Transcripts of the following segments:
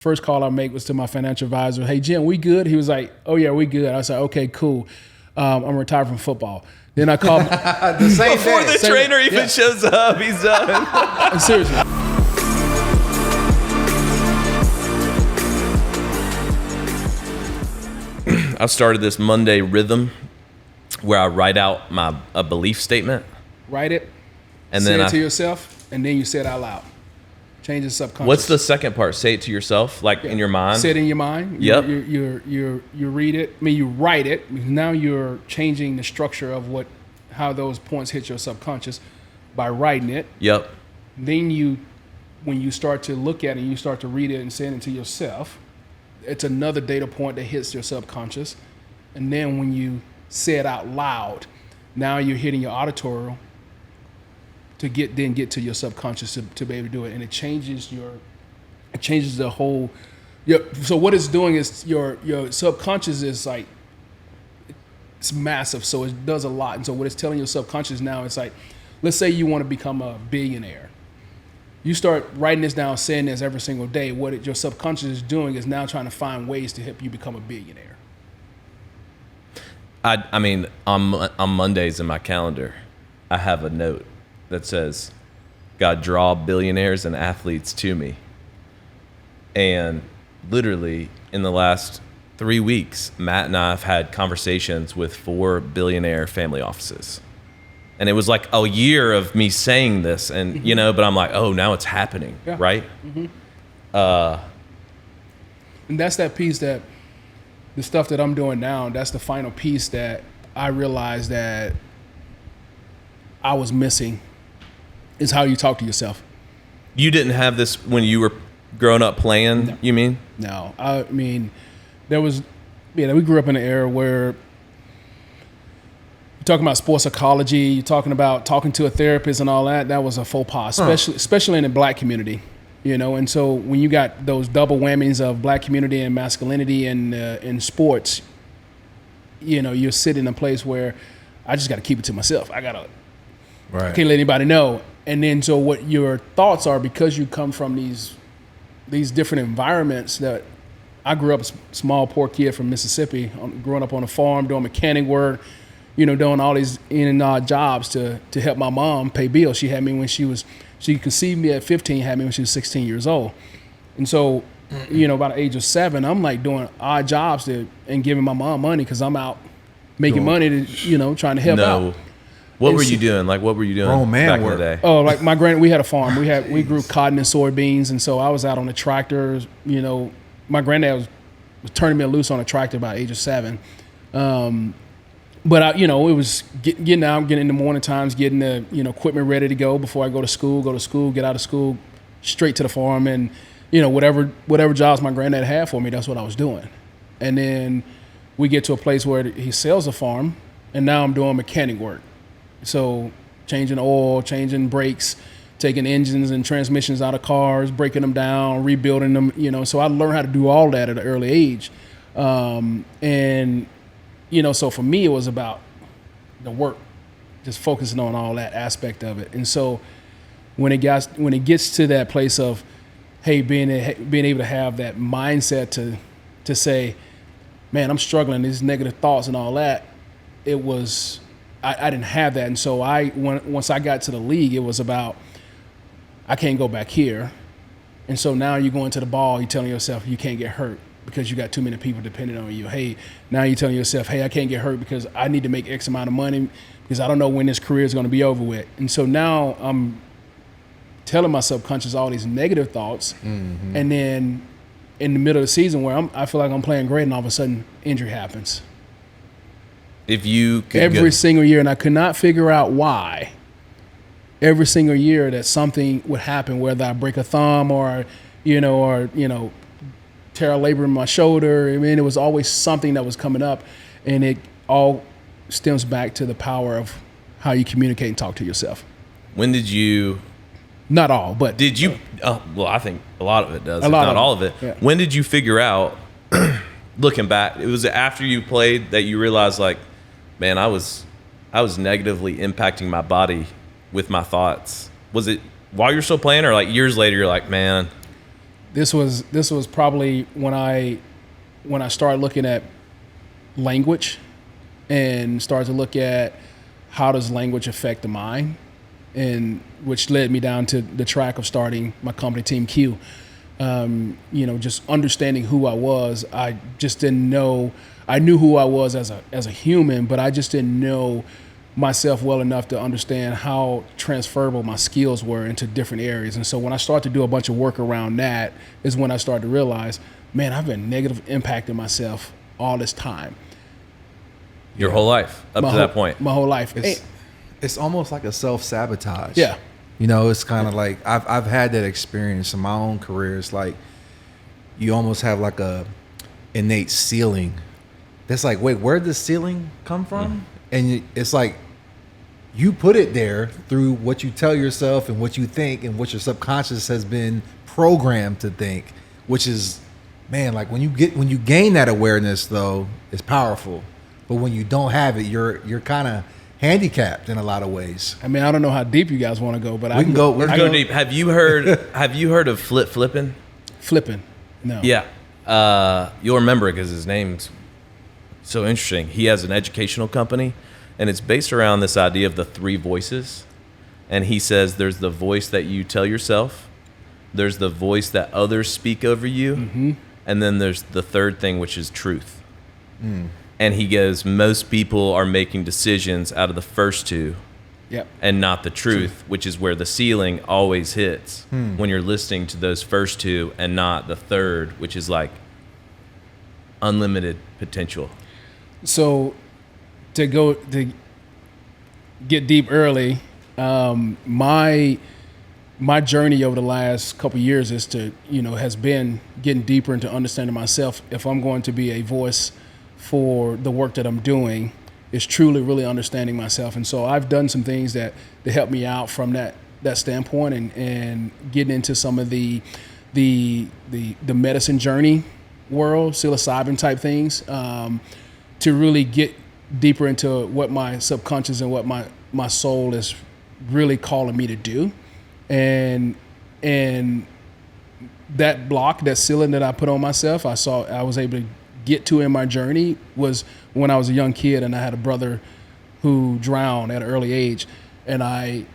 First call I make was to my financial advisor. Hey, Jim, we good? He was like, oh, yeah, we good. I was like, okay, cool. I'm retired from football. Then I called the same before day. the trainer even shows up, he's done. Seriously. I've started this Monday rhythm where I write out a belief statement. Write it, and say then it to yourself, and then you say it out loud. Change the subconscious. What's the second part? Say it to yourself, like in your mind? Say it in your mind. Yep. You read it. I mean, you write it. Now you're changing the structure of how those points hit your subconscious by writing it. Yep. Then when you start to look at it, you start to read it and say it to yourself. It's another data point that hits your subconscious. And then when you say it out loud, now you're hitting your auditory to get to your subconscious to be able to do it. And it changes the whole, so what it's doing is your subconscious is like, it's massive. So it does a lot. And so what it's telling your subconscious now, it's like, let's say you want to become a billionaire. You start writing this down, saying this every single day. What your subconscious is doing is now trying to find ways to help you become a billionaire. I mean, on Mondays in my calendar, I have a note that says, God, draw billionaires and athletes to me. And literally in the last 3 weeks, Matt and I have had conversations with 4 billionaire family offices. And it was like a year of me saying this and, but I'm like, oh, now it's happening, right? Mm-hmm. And that's that piece that the stuff that I'm doing now, that's the final piece that I realized that I was missing is how you talk to yourself. You didn't have this when you were growing up playing, No. You mean? No, I mean, we grew up in an era where you're talking about sports psychology, you're talking about talking to a therapist and all that. That was a faux pas, especially in the black community, And so when you got those double whammies of black community and masculinity and in sports, you're sitting in a place where I just got to keep it to myself. I can't let anybody know. And then so what your thoughts are, because you come from these different environments that I grew up a small, poor kid from Mississippi, growing up on a farm, doing mechanic work, doing all these in and out jobs to help my mom pay bills. She had me when she conceived me at 15, had me when she was 16 years old. And so, about the age of 7, I'm like doing odd jobs and giving my mom money because I'm out making money to, trying to help out. What were you doing? Like, what were you doing back in the day? Oh, like we had a farm. We grew cotton and soybeans. And so I was out on the tractors, my granddad was turning me loose on a tractor by the age of 7. But it was getting out, getting in the morning times, getting the equipment ready to go before I go to school, get out of school, straight to the farm, and whatever jobs my granddad had for me, that's what I was doing. And then we get to a place where he sells a farm, and now I'm doing mechanic work, so changing oil, changing brakes, taking engines and transmissions out of cars, breaking them down, rebuilding them. So I learned how to do all that at an early age, and. So for me, it was about the work, just focusing on all that aspect of it. And so when it gets to that place of, hey, being able to have that mindset to say, man, I'm struggling, these negative thoughts and all that, it was, I didn't have that. And so once I got to the league, it was about, I can't go back here. And so now you're going to the ball, you're telling yourself you can't get hurt because you got too many people depending on you. Hey, now you're telling yourself, hey, I can't get hurt because I need to make X amount of money because I don't know when this career is going to be over with. And so now I'm telling my subconscious all these negative thoughts. Mm-hmm. And then in the middle of the season where I feel like I'm playing great and all of a sudden injury happens. If you could every single year, and I could not figure out why, every single year that something would happen, whether I break a thumb or tear a labor in my shoulder. I mean, it was always something that was coming up, and it all stems back to the power of how you communicate and talk to yourself. When did you? Not all, but did you? Well, I think a lot of it does. Not all of it. Yeah. When did you figure out? Looking back, it was after you played that you realized, like, man, I was negatively impacting my body with my thoughts. Was it while you're still playing, or like years later, you're like, man? This was probably when I started looking at language and started to look at how does language affect the mind, and which led me down to the track of starting my company, Team Q. Just understanding who I was. I just didn't know. I knew who I was as a human, but I just didn't know myself well enough to understand how transferable my skills were into different areas. And so when I started to do a bunch of work around that is when I started to realize, man, I've been negative impacting myself all this time. Your whole life up to that point. My whole life. It's almost like a self-sabotage. Yeah. It's kind of like I've had that experience in my own career. It's like you almost have like a innate ceiling. That's like, wait, where did the ceiling come from? And it's like you put it there through what you tell yourself and what you think and what your subconscious has been programmed to think, which is, man, like when you gain that awareness though, it's powerful. But when you don't have it, you're kind of handicapped in a lot of ways. I mean, I don't know how deep you guys want to go, but we can go. Let's go deep. Have you heard of flipping? Flipping? No. Yeah. You'll remember it because his name's so interesting. He has an educational company, and it's based around this idea of the three voices. And he says there's the voice that you tell yourself, there's the voice that others speak over you, and then there's the third thing, which is truth. And he goes, most people are making decisions out of the first two, and not the truth, which is where the ceiling always hits when you're listening to those first two and not the third, which is like unlimited potential. So to get deep early, my journey over the last couple of years is has been getting deeper into understanding myself. If I'm going to be a voice for the work that I'm doing, is truly really understanding myself. And so I've done some things that help me out from that standpoint, and getting into some of the medicine journey world, psilocybin type things, to really get deeper into what my subconscious and what my soul is really calling me to do. And that block, that ceiling that I put on myself, I was able to get to in my journey was when I was a young kid, and I had a brother who drowned at an early age. And I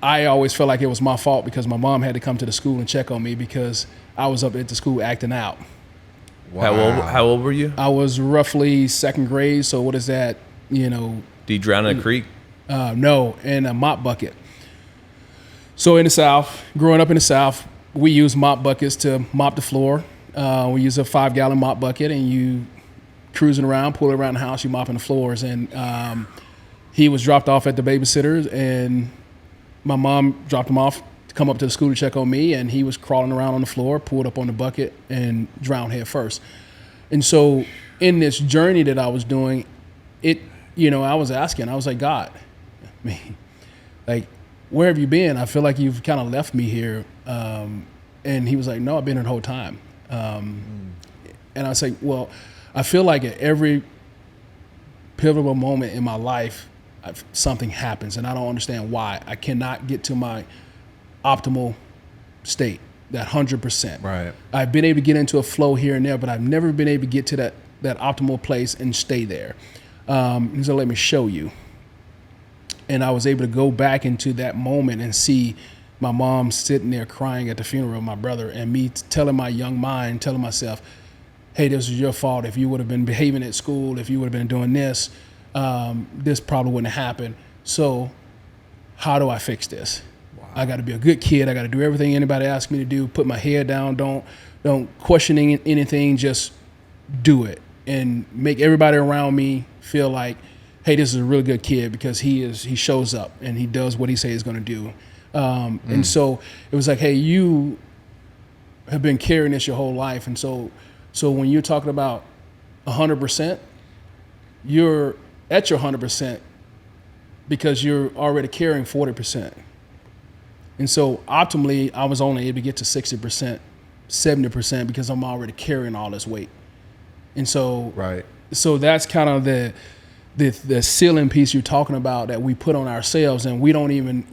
always felt like it was my fault because my mom had to come to the school and check on me because I was up at the school acting out. Wow. How old were you? I was roughly second grade. So what is that? Did you drown in a creek? No, in a mop bucket. So in the South, growing up in the South, we use mop buckets to mop the floor. We use a 5-gallon mop bucket, and you cruising around, pulling around the house, you mopping the floors. And he was dropped off at the babysitter's, and my mom dropped him off to come up to the school to check on me, and he was crawling around on the floor, pulled up on the bucket, and drowned head first. And so in this journey that I was doing, I was asking, I was like, God, like, where have you been? I feel like you've kind of left me here. And he was like, no, I've been here the whole time. And I was like, well, I feel like at every pivotal moment in my life, something happens, and I don't understand why. I cannot get to my optimal state, that 100%. Right. I've been able to get into a flow here and there, but I've never been able to get to that optimal place and stay there. He said, let me show you. And I was able to go back into that moment and see my mom sitting there crying at the funeral of my brother, and me telling my young mind, telling myself, hey, this was your fault. If you would have been behaving at school, if you would have been doing this, this probably wouldn't have happened. So how do I fix this? Wow. I got to be a good kid. I got to do everything anybody asks me to do, put my head down, don't question anything, just do it and make everybody around me feel like, hey, this is a really good kid because he shows up and he does what he says he's going to do. And so it was like, hey, you have been carrying this your whole life. And so when you're talking about 100%, you're at your 100% because you're already carrying 40%. And so optimally, I was only able to get to 60%, 70% because I'm already carrying all this weight. And so, right. So that's kind of the ceiling piece you're talking about that we put on ourselves, and we don't even,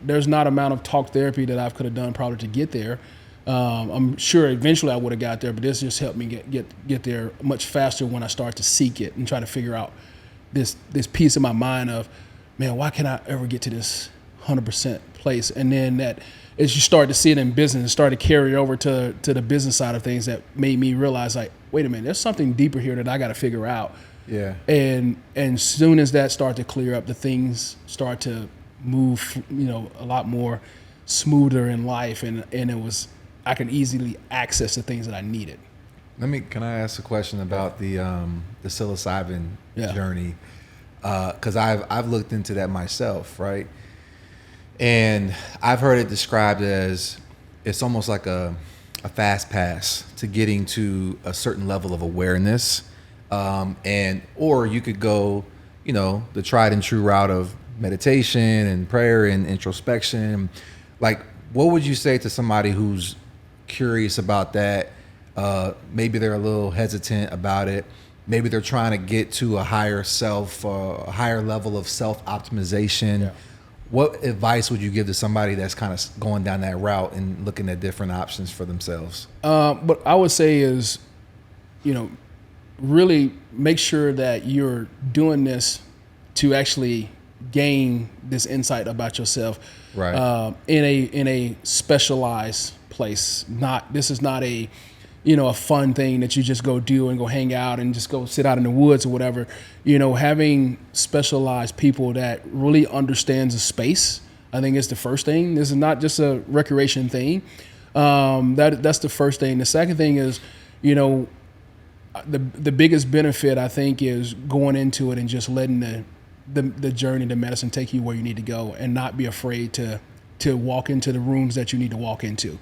there's not amount of talk therapy that I could have done probably to get there. I'm sure eventually I would have got there, but this just helped me get there much faster when I start to seek it and try to figure out this piece in my mind of, man, why can't I ever get to this 100% place? And then that, as you start to see it in business, and start to carry over to the business side of things, that made me realize, like, wait a minute, there's something deeper here that I got to figure out. Yeah. And soon as that start to clear up, the things start to move, a lot more smoother in life, and it was, I can easily access the things that I needed. Can I ask a question about the psilocybin journey? Because I've looked into that myself, right? And I've heard it described as it's almost like a fast pass to getting to a certain level of awareness, or you could go, the tried and true route of meditation and prayer and introspection. Like, what would you say to somebody who's curious about that? Maybe they're a little hesitant about it. Maybe they're trying to get to a higher self, a higher level of self-optimization. Yeah. What advice would you give to somebody that's kind of going down that route and looking at different options for themselves? What I would say is, really make sure that you're doing this to actually gain this insight about yourself, right? In a specialized place. This is not a a fun thing that you just go do and go hang out and just go sit out in the woods or whatever. Having specialized people that really understands the space, I think is the first thing. This is not just a recreation thing. That's the first thing. The second thing is, the biggest benefit, I think, is going into it and just letting the journey to medicine take you where you need to go, and not be afraid to walk into the rooms that you need to walk into,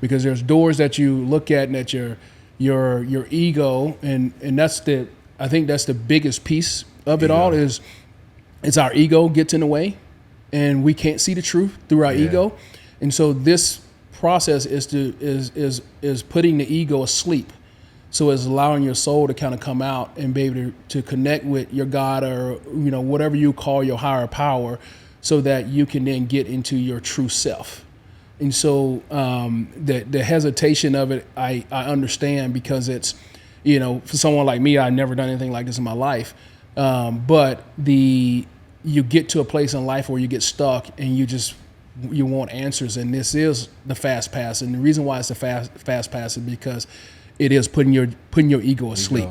because there's doors that you look at and that your ego, and I think that's the biggest piece of it all is our ego gets in the way, and we can't see the truth through our ego, and so this process is putting the ego asleep. So it's allowing your soul to kind of come out and be able to connect with your God, or whatever you call your higher power, so that you can then get into your true self. And so the hesitation of it, I understand, because it's, for someone like me, I've never done anything like this in my life. But you get to a place in life where you get stuck and you want answers. And this is the fast pass. And the reason why it's a fast pass is because it is putting your ego asleep.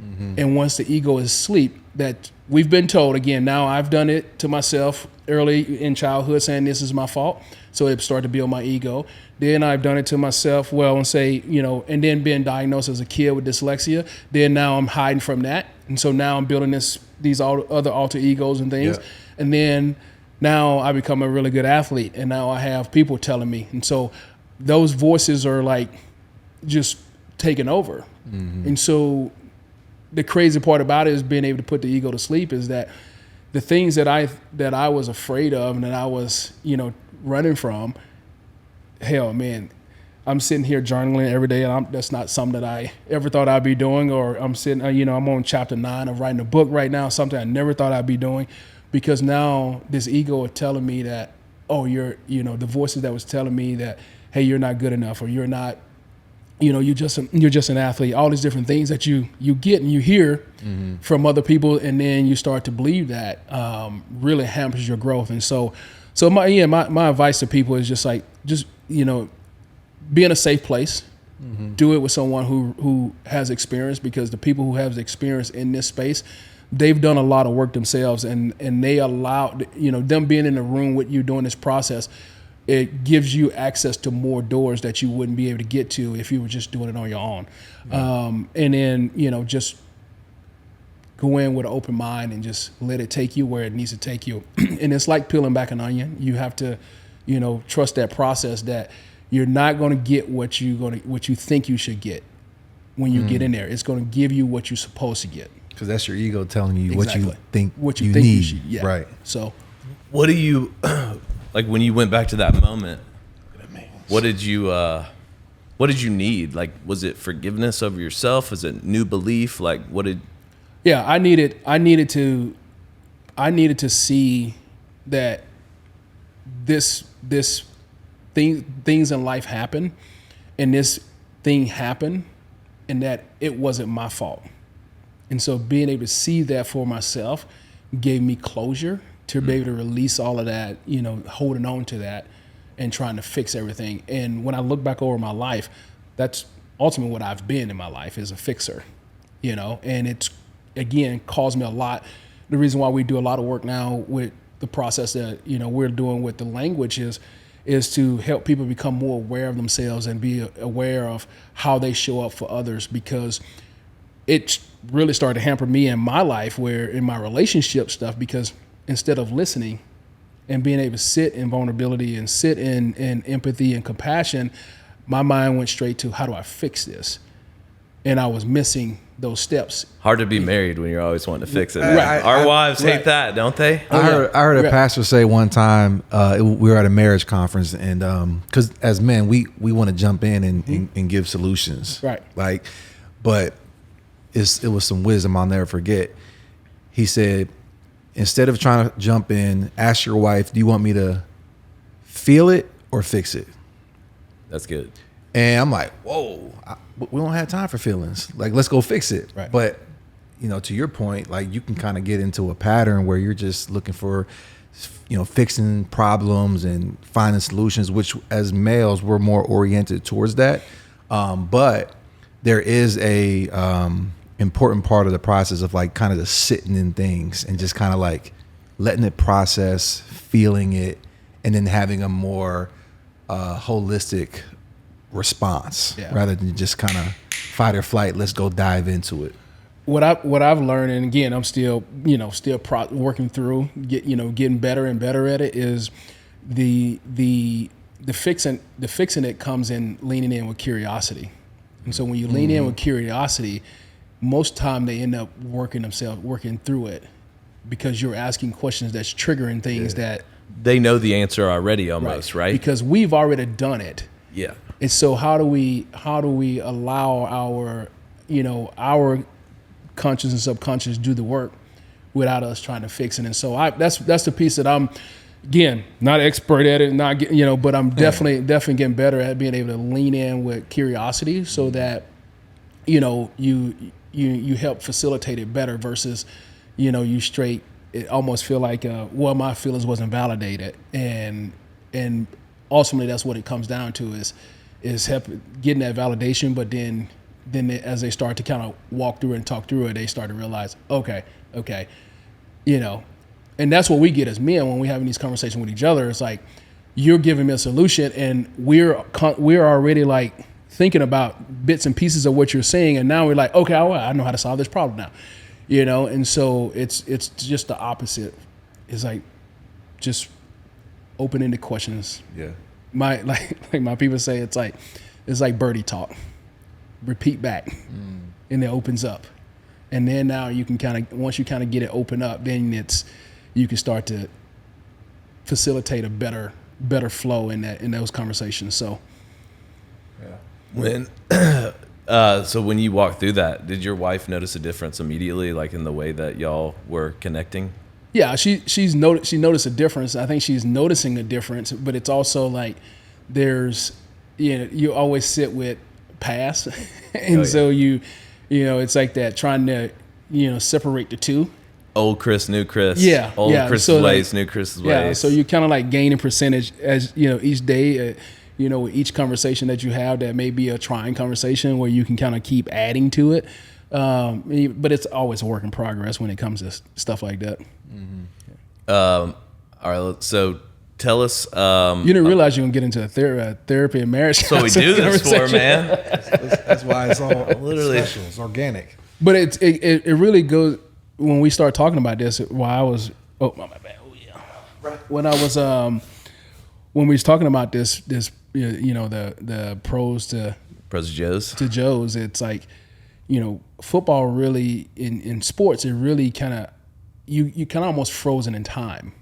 Mm-hmm. And once the ego is asleep, that we've been told, again, now I've done it to myself early in childhood, saying this is my fault. So it started to build my ego. Then I've done it to myself, and then being diagnosed as a kid with dyslexia. Then now I'm hiding from that. And so now I'm building these other alter egos and things. Yeah. And then now I become a really good athlete. And now I have people telling me. And so those voices are like just taking over. Mm-hmm. And so the crazy part about it is being able to put the ego to sleep, is that the things that I was afraid of and that I was, running from, hell, man, I'm sitting here journaling every day, and that's not something that I ever thought I'd be doing. Or I'm sitting, I'm on chapter 9 of writing a book right now, something I never thought I'd be doing, because now this ego is telling me that, the voices that was telling me that, hey, you're not good enough, or you're not, you're just an athlete. All these different things that you get and you hear from other people, and then you start to believe that, really hampers your growth. And so my advice to people is just be in a safe place. Mm-hmm. Do it with someone who has experience, because the people who have experience in this space, they've done a lot of work themselves, and they allow, them being in the room with you doing this process, it gives you access to more doors that you wouldn't be able to get to if you were just doing it on your own. Mm-hmm. And then, just go in with an open mind and just let it take you where it needs to take you. And it's like peeling back an onion. You have to, trust that process, that you're not going to get what you think you should get when you get in there. It's going to give you what you're supposed to get. Because that's your ego telling you exactly. what you think need. You should, yeah. Right. So, what do you like when you went back to that moment? What did you need? Like, was it forgiveness of yourself? Was it new belief? Like, what did? Yeah, I needed to see that things in life happen, and this thing happened, and that it wasn't my fault. And so being able to see that for myself gave me closure to be able to release all of that, holding on to that and trying to fix everything. And when I look back over my life, that's ultimately what I've been in my life, is a fixer, and it's, again, caused me a lot. The reason why we do a lot of work now with the process that, we're doing with the language is to help people become more aware of themselves and be aware of how they show up for others, because it really started to hamper me in my life, where in my relationship stuff, because instead of listening and being able to sit in vulnerability and sit in empathy and compassion, my mind went straight to, how do I fix this? And I was missing those steps. Hard to be married when you're always wanting to fix it. Right. Our wives hate Right. that, don't they? I heard a pastor say one time, we were at a marriage conference, and because as men, we want to jump in and give solutions, Right. But it was some wisdom I'll never forget. He said, instead of trying to jump in, ask your wife, do you want me to feel it or fix it? That's good. And I'm like, whoa, we don't have time for feelings. Let's go fix it. Right. But, to your point, you can kind of get into a pattern where you're just looking for, fixing problems and finding solutions, which as males, we're more oriented towards that. But there is a important part of the process of kind of just sitting in things and just kind of letting it process, feeling it, and then having a more holistic response rather than just kind of fight or flight. Let's go dive into it. What I've learned, and again, I'm still working through, getting better and better at it, is the fixing it comes in leaning in with curiosity. And so when you lean in with curiosity, most time they end up working through it, because you're asking questions that's triggering things that They know the answer already almost, right? Because we've already done it. Yeah. And so how do we allow our conscious and subconscious do the work without us trying to fix it? And so that's the piece that I'm, again, not expert at it, but I'm definitely getting better at being able to lean in with curiosity, so that you help facilitate it better versus you straight, it almost feel like my feelings wasn't validated, and ultimately that's what it comes down to is getting that validation. But then as they start to kind of walk through it and talk through it, they start to realize, okay, and that's what we get as men when we're having these conversations with each other. It's like, you're giving me a solution, and we're already thinking about bits and pieces of what you're saying, and now we're like, okay, I know how to solve this problem now, and so it's just the opposite. It's just open-ended questions. Yeah. My people say, it's like birdie talk. Repeat back, and it opens up, and then now you can once you get it open up, then you can start to facilitate a better flow in those conversations. So, When so when you walked through that, did your wife notice a difference immediately, in the way that y'all were connecting? yeah, she noticed a difference. I think she's noticing a difference, but it's also there's you always sit with past, and so it's like that, trying to separate the two. Old Chris, new Chris. Yeah, Old yeah. Chris's So, ways, new Chris's ways. Yeah, so you kind of gaining percentage as each day. With each conversation that you have, that may be a trying conversation where you can kind of keep adding to it. But it's always a work in progress when it comes to stuff like that. All right, so tell us. You didn't realize you were going to get into therapy and marriage. So we do this for, man. That's why it's all Literally. special. It's organic. But it really goes, when we start talking about this, while I was, my bad. Oh yeah. Right. When I was, when we was talking about this, the pros to Joe's. to Joe's, it's football really in sports, it really kind of, you kind of almost frozen in time,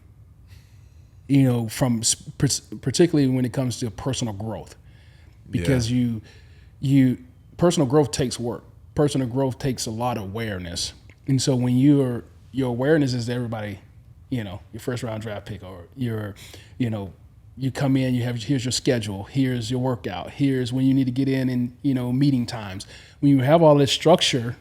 from particularly when it comes to personal growth, because you personal growth takes work. Personal growth takes a lot of awareness. And so when your awareness is everybody, your first round draft pick, or your, you come in, here's your schedule, here's your workout, here's when you need to get in and, meeting times. When you have all this structure,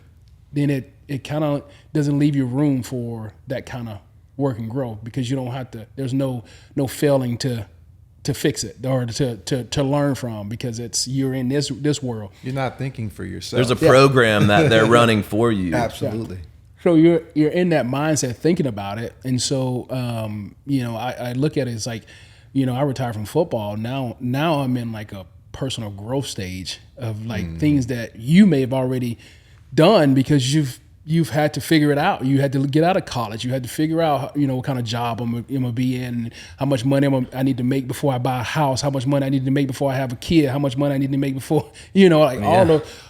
then it kind of doesn't leave you room for that kind of work and growth, because you don't have to, there's no failing to fix it or to learn from, because you're in this world. You're not thinking for yourself. There's a program that they're running for you. Absolutely. So you're in that mindset thinking about it. And so, I look at it as like, I retired from football. Now I'm in like a personal growth stage of like things that you may have already done, because you've had to figure it out. You had to get out of college. You had to figure out, what kind of job I'm gonna be in, how much money I need to make before I buy a house, how much money I need to make before I have a kid, how much money I need to make before,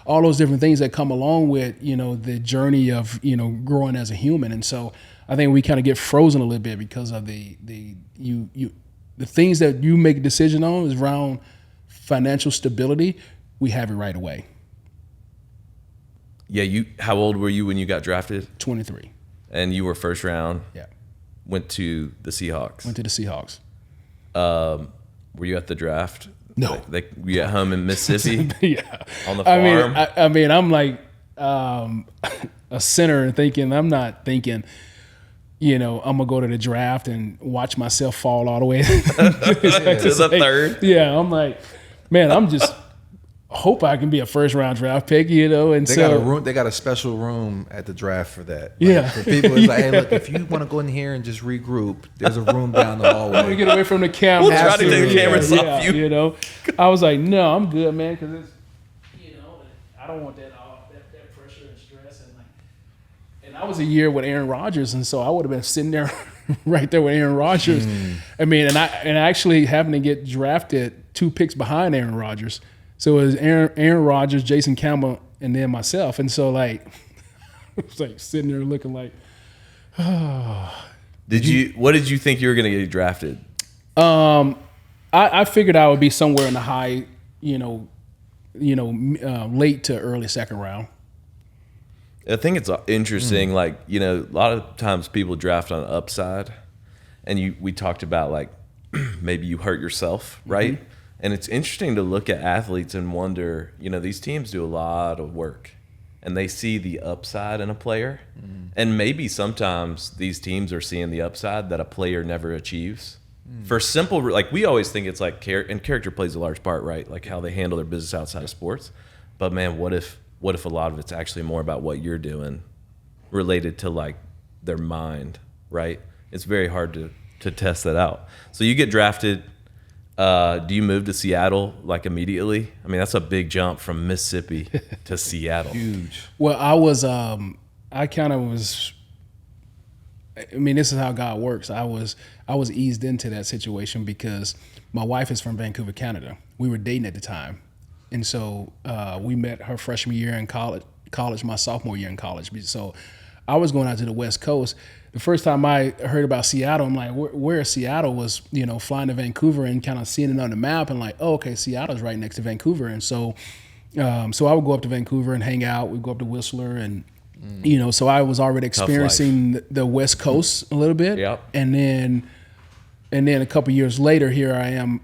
all those different things that come along with, the journey of, growing as a human. And so I think we kind of get frozen a little bit because of the things that you make a decision on is around financial stability. We have it right away. Yeah, how old were you when you got drafted? 23. And you were first round. Yeah. Went to the Seahawks. Went to the Seahawks. Were you at the draft? No. Were you at home in Mississippi? Yeah. On the farm? I mean, I'm like a sinner and thinking, I'm not thinking, I'm going to go to the draft and watch myself fall all the way. To the third? Yeah, I'm like, man, I'm just hope I can be a first round draft pick, and they got a special room at the draft for that. Yeah. For people, it's like, hey, look, if you want to go in here and just regroup, there's a room down the hallway. I'm going to get away from the camera. We'll try to take the cameras off you. I was like, no, I'm good, man, because it's, I don't want that pressure and stress. And I was a year with Aaron Rodgers, and so I would have been sitting there right there with Aaron Rodgers. I mean, and actually having to get drafted 2 picks behind Aaron Rodgers. So it was Aaron Rodgers, Jason Campbell, and then myself. And so like, it was like sitting there looking like, what did you think you were going to get drafted? I figured I would be somewhere in the high, late to early second round. I think it's interesting. Like, a lot of times people draft on the upside, and we talked about like, maybe you hurt yourself, right? Mm-hmm. And it's interesting to look at athletes and wonder, these teams do a lot of work and they see the upside in a player. Mm. And maybe sometimes these teams are seeing the upside that a player never achieves. Mm. For simple, like we always think it's like and character plays a large part, right? Like how they handle their business outside of sports. But man, what if a lot of it's actually more about what you're doing related to like their mind, right? It's very hard to test that out. So you get drafted. Do you move to Seattle like immediately? I mean, that's a big jump from Mississippi to Seattle. Huge. Well, this is how God works. I was eased into that situation because my wife is from Vancouver, Canada. We were dating at the time. And so we met her freshman year in college, my sophomore year in college. So I was going out to the West Coast. The first time I heard about Seattle, I'm like, where is Seattle? Was, flying to Vancouver and kind of seeing it on the map and like, oh, okay, Seattle's right next to Vancouver. And so I would go up to Vancouver and hang out. We'd go up to Whistler and, so I was already experiencing the West Coast a little bit. Yep. And then a couple of years later, here I am,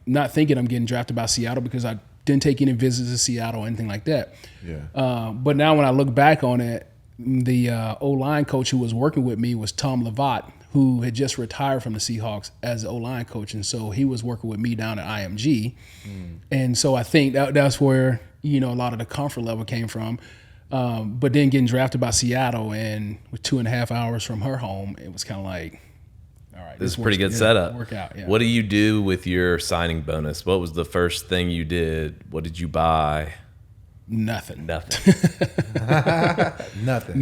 not thinking I'm getting drafted by Seattle because I didn't take any visits to Seattle or anything like that. Yeah. But now when I look back on it, the O-line coach who was working with me was Tom Lavatt, who had just retired from the Seahawks as an O-line coach. And so he was working with me down at IMG. Mm. And so I think that's where, a lot of the comfort level came from. But then getting drafted by Seattle and with 2.5 hours from her home, it was kind of like, all right. This is a pretty good setup. Work out, yeah. What do you do with your signing bonus? What was the first thing you did? What did you buy? Nothing.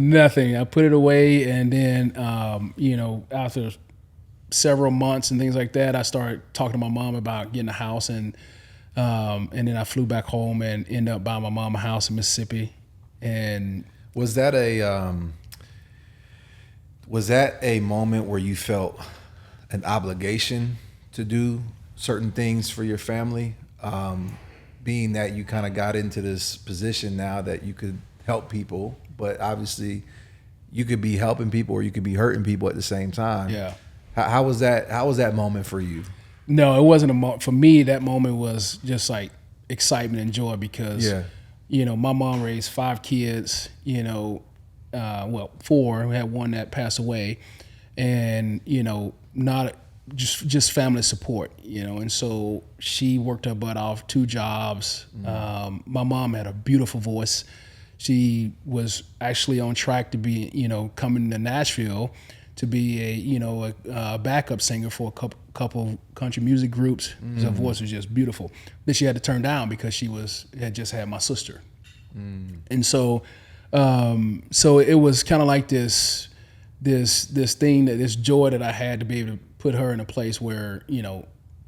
Nothing. I put it away, and then after several months and things like that, I started talking to my mom about getting a house, and then I flew back home and ended up buying my mom a house in Mississippi. And was that a moment where you felt an obligation to do certain things for your family? Being that you kind of got into this position now that you could help people, but obviously you could be helping people or you could be hurting people at the same time. Yeah. How was that moment for you? No, it wasn't a moment. For me, that moment was just like excitement and joy because, my mom raised 5 kids, 4. We had one that passed away and, not just family support, and so she worked her butt off, 2 jobs. My mom had a beautiful voice. She was actually on track to be, coming to Nashville to be a backup singer for a couple country music groups. Her voice was just beautiful. Then she had to turn down because she had just had my sister. And so it was kind of like this thing, this joy that I had to be able to put her in a place where,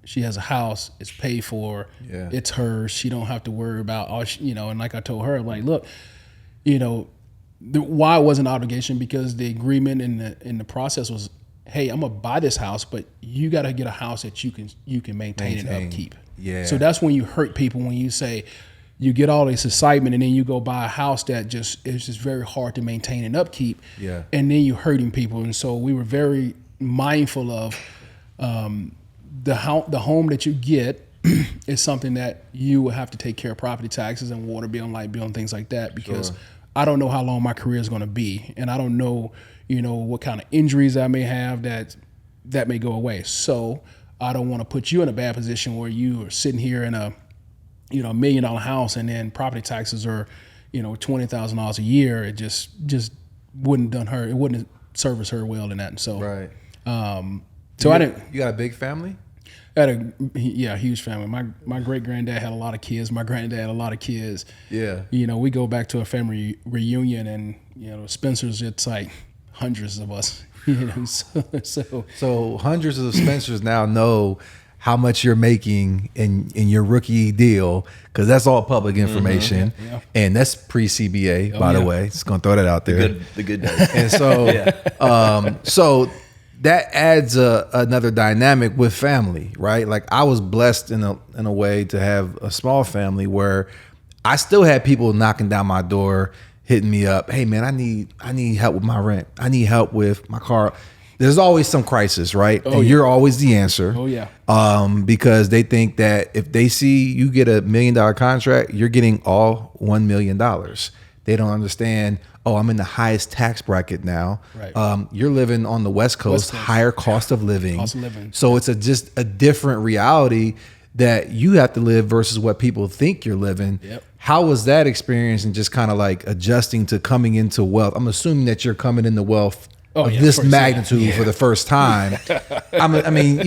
she has a house, it's paid for, it's hers. She don't have to worry about and like I told her, like, look, why it wasn't an obligation, because the agreement in the process was, hey, I'm gonna buy this house, but you got to get a house that you can maintain and upkeep. Yeah. So that's when you hurt people, when you say you get all this excitement and then you go buy a house that is just very hard to maintain and upkeep. Yeah. And then you're hurting people. And so we were very mindful of the home that you get is something that you will have to take care of property taxes and water bill and light bill and things like that, because I don't know how long my career is going to be, and I don't know, what kind of injuries I may have that may go away. So I don't want to put you in a bad position where you are sitting here in a $1 million house and then property taxes are, $20,000 a year. It just wouldn't done her. It wouldn't service her well in that. And so, right. So I didn't. You got a big family? I had a huge family. My great granddad had a lot of kids. My granddad had a lot of kids. Yeah. We go back to a family reunion, and Spencer's, it's like hundreds of us. So hundreds of Spencers now know how much you're making in your rookie deal, because that's all public information, and that's pre-CBA, by the way. Just gonna throw that out there. The good days. And so, so that adds another dynamic with family, right? Like, I was blessed in a way to have a small family where I still had people knocking down my door, hitting me up. Hey man, I need help with my rent. I need help with my car. There's always some crisis, right? You're always the answer. Oh yeah. Because they think that if they see you get $1 million contract, you're getting all $1 million. They don't understand, I'm in the highest tax bracket now. Right. You're living on the West Coast, higher cost of living. So it's just a different reality that you have to live versus what people think you're living. Yep. How was that experience, and just kind of like adjusting to coming into wealth? I'm assuming that you're coming into wealth of this magnitude for the first time. I mean,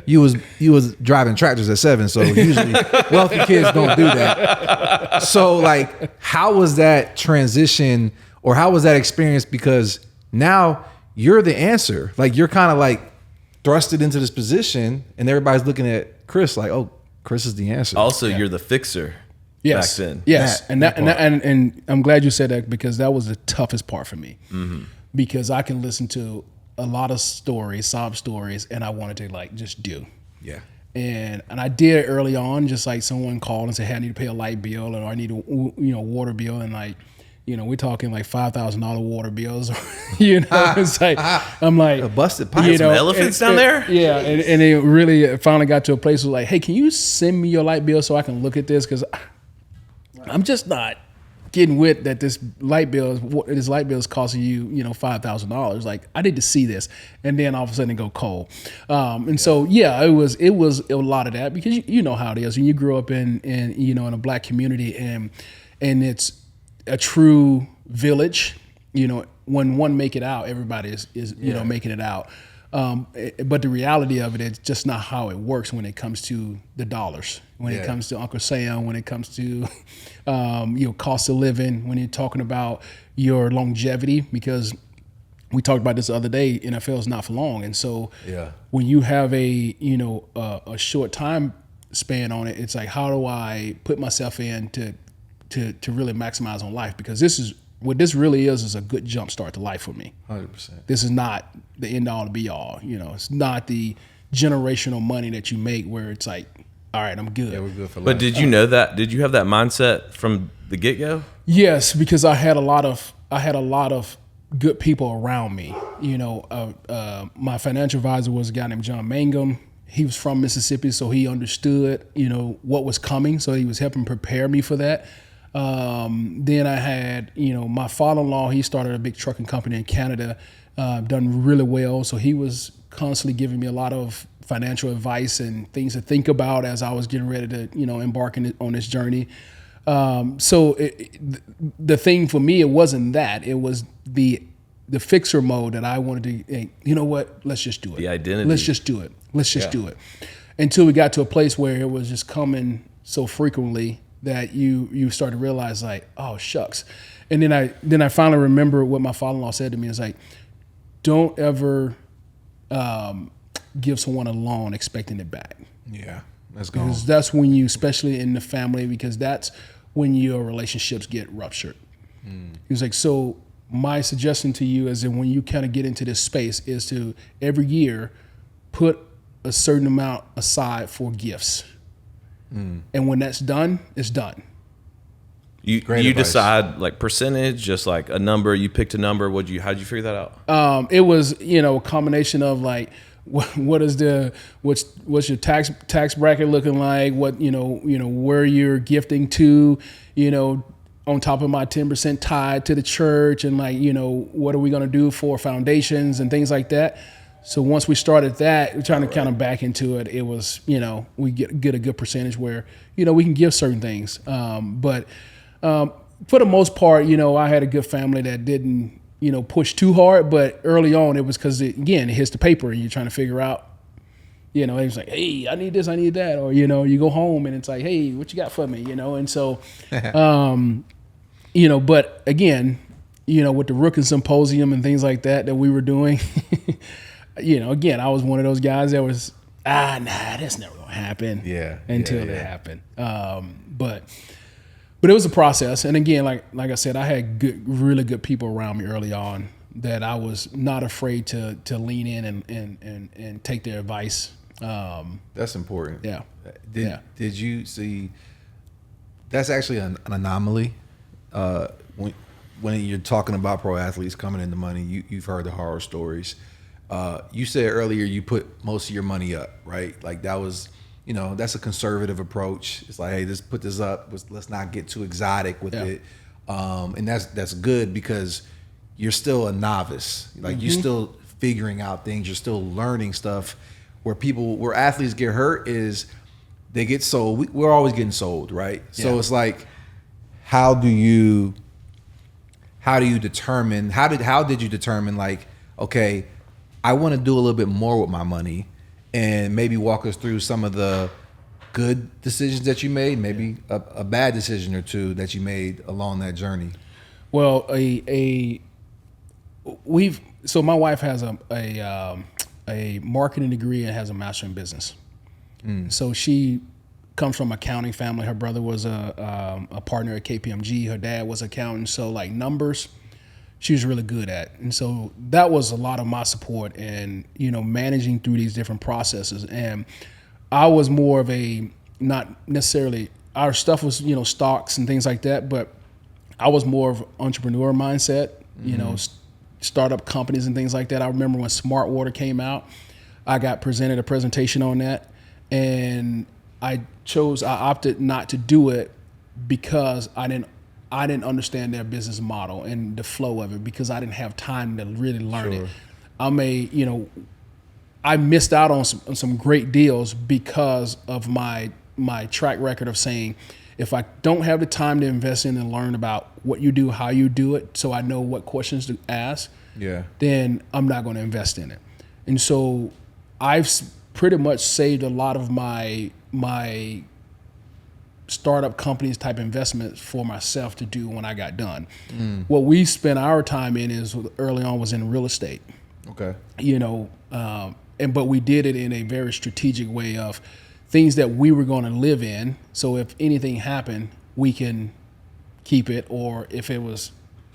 you was driving tractors at 7, so usually wealthy kids don't do that. So like, how was that transition, or how was that experience? Because now you're the answer. Like, you're kind of like thrusted into this position, and everybody's looking at Chris like, oh, Chris is the answer. Also, you're the fixer. Yes. Back then. Yes. And I'm glad you said that, because that was the toughest part for me. Mm-hmm. Because I can listen to a lot of stories, sob stories, and I wanted to like just do. Yeah. And I did early on, just like someone called and said, hey, I need to pay a light bill, or I need a water bill, and like, we're talking like $5,000 water bills. It's like, I'm like, a busted pipe. Some elephants down there. Yeah, and it really finally got to a place where like, hey, can you send me your light bill so I can look at this, because I'm just not getting with that this light bill is costing you, $5,000. Like, I need to see this, and then all of a sudden it go cold. So it was a lot of that, because you know how it is when you grow up in a Black community, and it's a true village. When one make it out, everybody is making it out. But the reality of it is just not how it works when it comes to the dollars, when it comes to Uncle Sam, when it comes to cost of living, when you're talking about your longevity, because we talked about this the other day, NFL is not for long. And so when you have a short time span on it, it's like, how do I put myself in to really maximize on life? Because what this really is a good jump start to life for me. 100%. This is not the end all to be all. It's not the generational money that you make where it's like, all right, I'm good. Yeah, we're good for life. But did you know that? Did you have that mindset from the get-go? Yes, because I had a lot of good people around me. My financial advisor was a guy named John Mangum. he was from Mississippi, so he understood, what was coming. So he was helping prepare me for that. Then I had, my father-in-law, he started a big trucking company in Canada, done really well. So he was constantly giving me a lot of financial advice and things to think about as I was getting ready to, embark on this journey. So the thing for me, it wasn't that. It was the fixer mode that I wanted to, hey, you know what? Let's just do it. The identity. Let's just do it. Let's just do it. Until we got to a place where it was just coming so frequently that you start to realize, like, oh shucks. And then I finally remember what my father-in-law said to me. It's like, don't ever give someone a loan expecting it back. Yeah, that's gone. Because that's when you, especially in the family, because that's when your relationships get ruptured. He was like, so my suggestion to you is that when you kind of get into this space is to every year put a certain amount aside for gifts. And when that's done, it's done. You decide like percentage, just like a number. You picked a number. How'd you figure that out? It was, a combination of like, what's your tax bracket looking like? What, where you're gifting to, on top of my 10% tied to the church, and like, what are we going to do for foundations and things like that. So once we started that, we're trying to kind of back into it. It was, we get a good percentage where, we can give certain things. But for the most part, I had a good family that didn't, push too hard. But early on, it was because, again, it hits the paper and you're trying to figure out, it was like, hey, I need this, I need that. Or, you go home and it's like, hey, what you got for me? And so, but again, with the Rookin' Symposium and things like that we were doing, again, I was one of those guys that was, that's never gonna happen. Until it happened. But it was a process. And again, like I said, I had really good people around me early on that I was not afraid to lean in and take their advice. That's important. Yeah. Did you see? That's actually an anomaly. When you're talking about pro athletes coming into money, you've heard the horror stories. You said earlier you put most of your money up, right? Like that was, that's a conservative approach. It's like, hey, let's put this up. Let's not get too exotic with it. And that's good because you're still a novice. Like you're still figuring out things. You're still learning stuff. Where athletes get hurt is they get sold. We're always getting sold, right? So it's like, how did you determine? How did you determine, like, okay, I want to do a little bit more with my money, and maybe walk us through some of the good decisions that you made, maybe a bad decision or two that you made along that journey. Well, so my wife has a marketing degree and has a master in business. So she comes from an accounting family. Her brother was a partner at KPMG. Her dad was accountant. So like numbers, she was really good at. And so that was a lot of my support and, managing through these different processes. And I was more of not necessarily, our stuff was, stocks and things like that, but I was more of entrepreneur mindset, startup companies and things like that. I remember when Smart Water came out, I got presented a presentation on that, and I opted not to do it because I didn't understand their business model and the flow of it, because I didn't have time to really learn it. I missed out on some great deals because of my track record of saying, if I don't have the time to invest in and learn about what you do, how you do it, so I know what questions to ask, then I'm not going to invest in it. And so I've pretty much saved a lot of my startup companies type investments for myself to do when I got done. What we spent our time in is early on was in real estate. Okay. But we did it in a very strategic way of things that we were going to live in. So if anything happened, we can keep it, or if it was,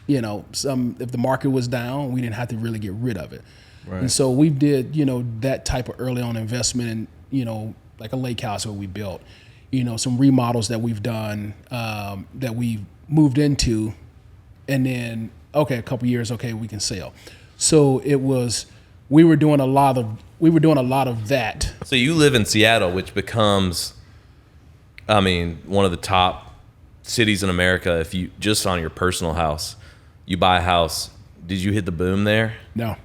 if the market was down, we didn't have to really get rid of it. Right. And so we did, that type of early on investment in, like a lake house that we built, some remodels that we've done, that we moved into, and then, okay, a couple years, okay, we can sell. So it was we were doing a lot of that. So you live in Seattle, which becomes, I mean, one of the top cities in America. If you just on your personal house, you buy a house. Did you hit the boom there? No,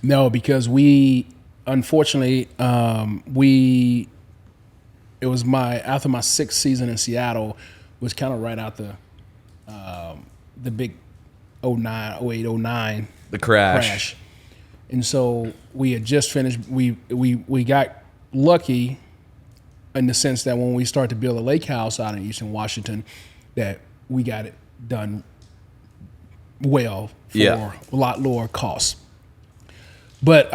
no, because we unfortunately it was after my 6th season in Seattle was kind of right out the big 08, 09 The crash. And so we had just finished. We got lucky in the sense that when we started to build a lake house out in Eastern Washington, that we got it done well for a lot lower costs. But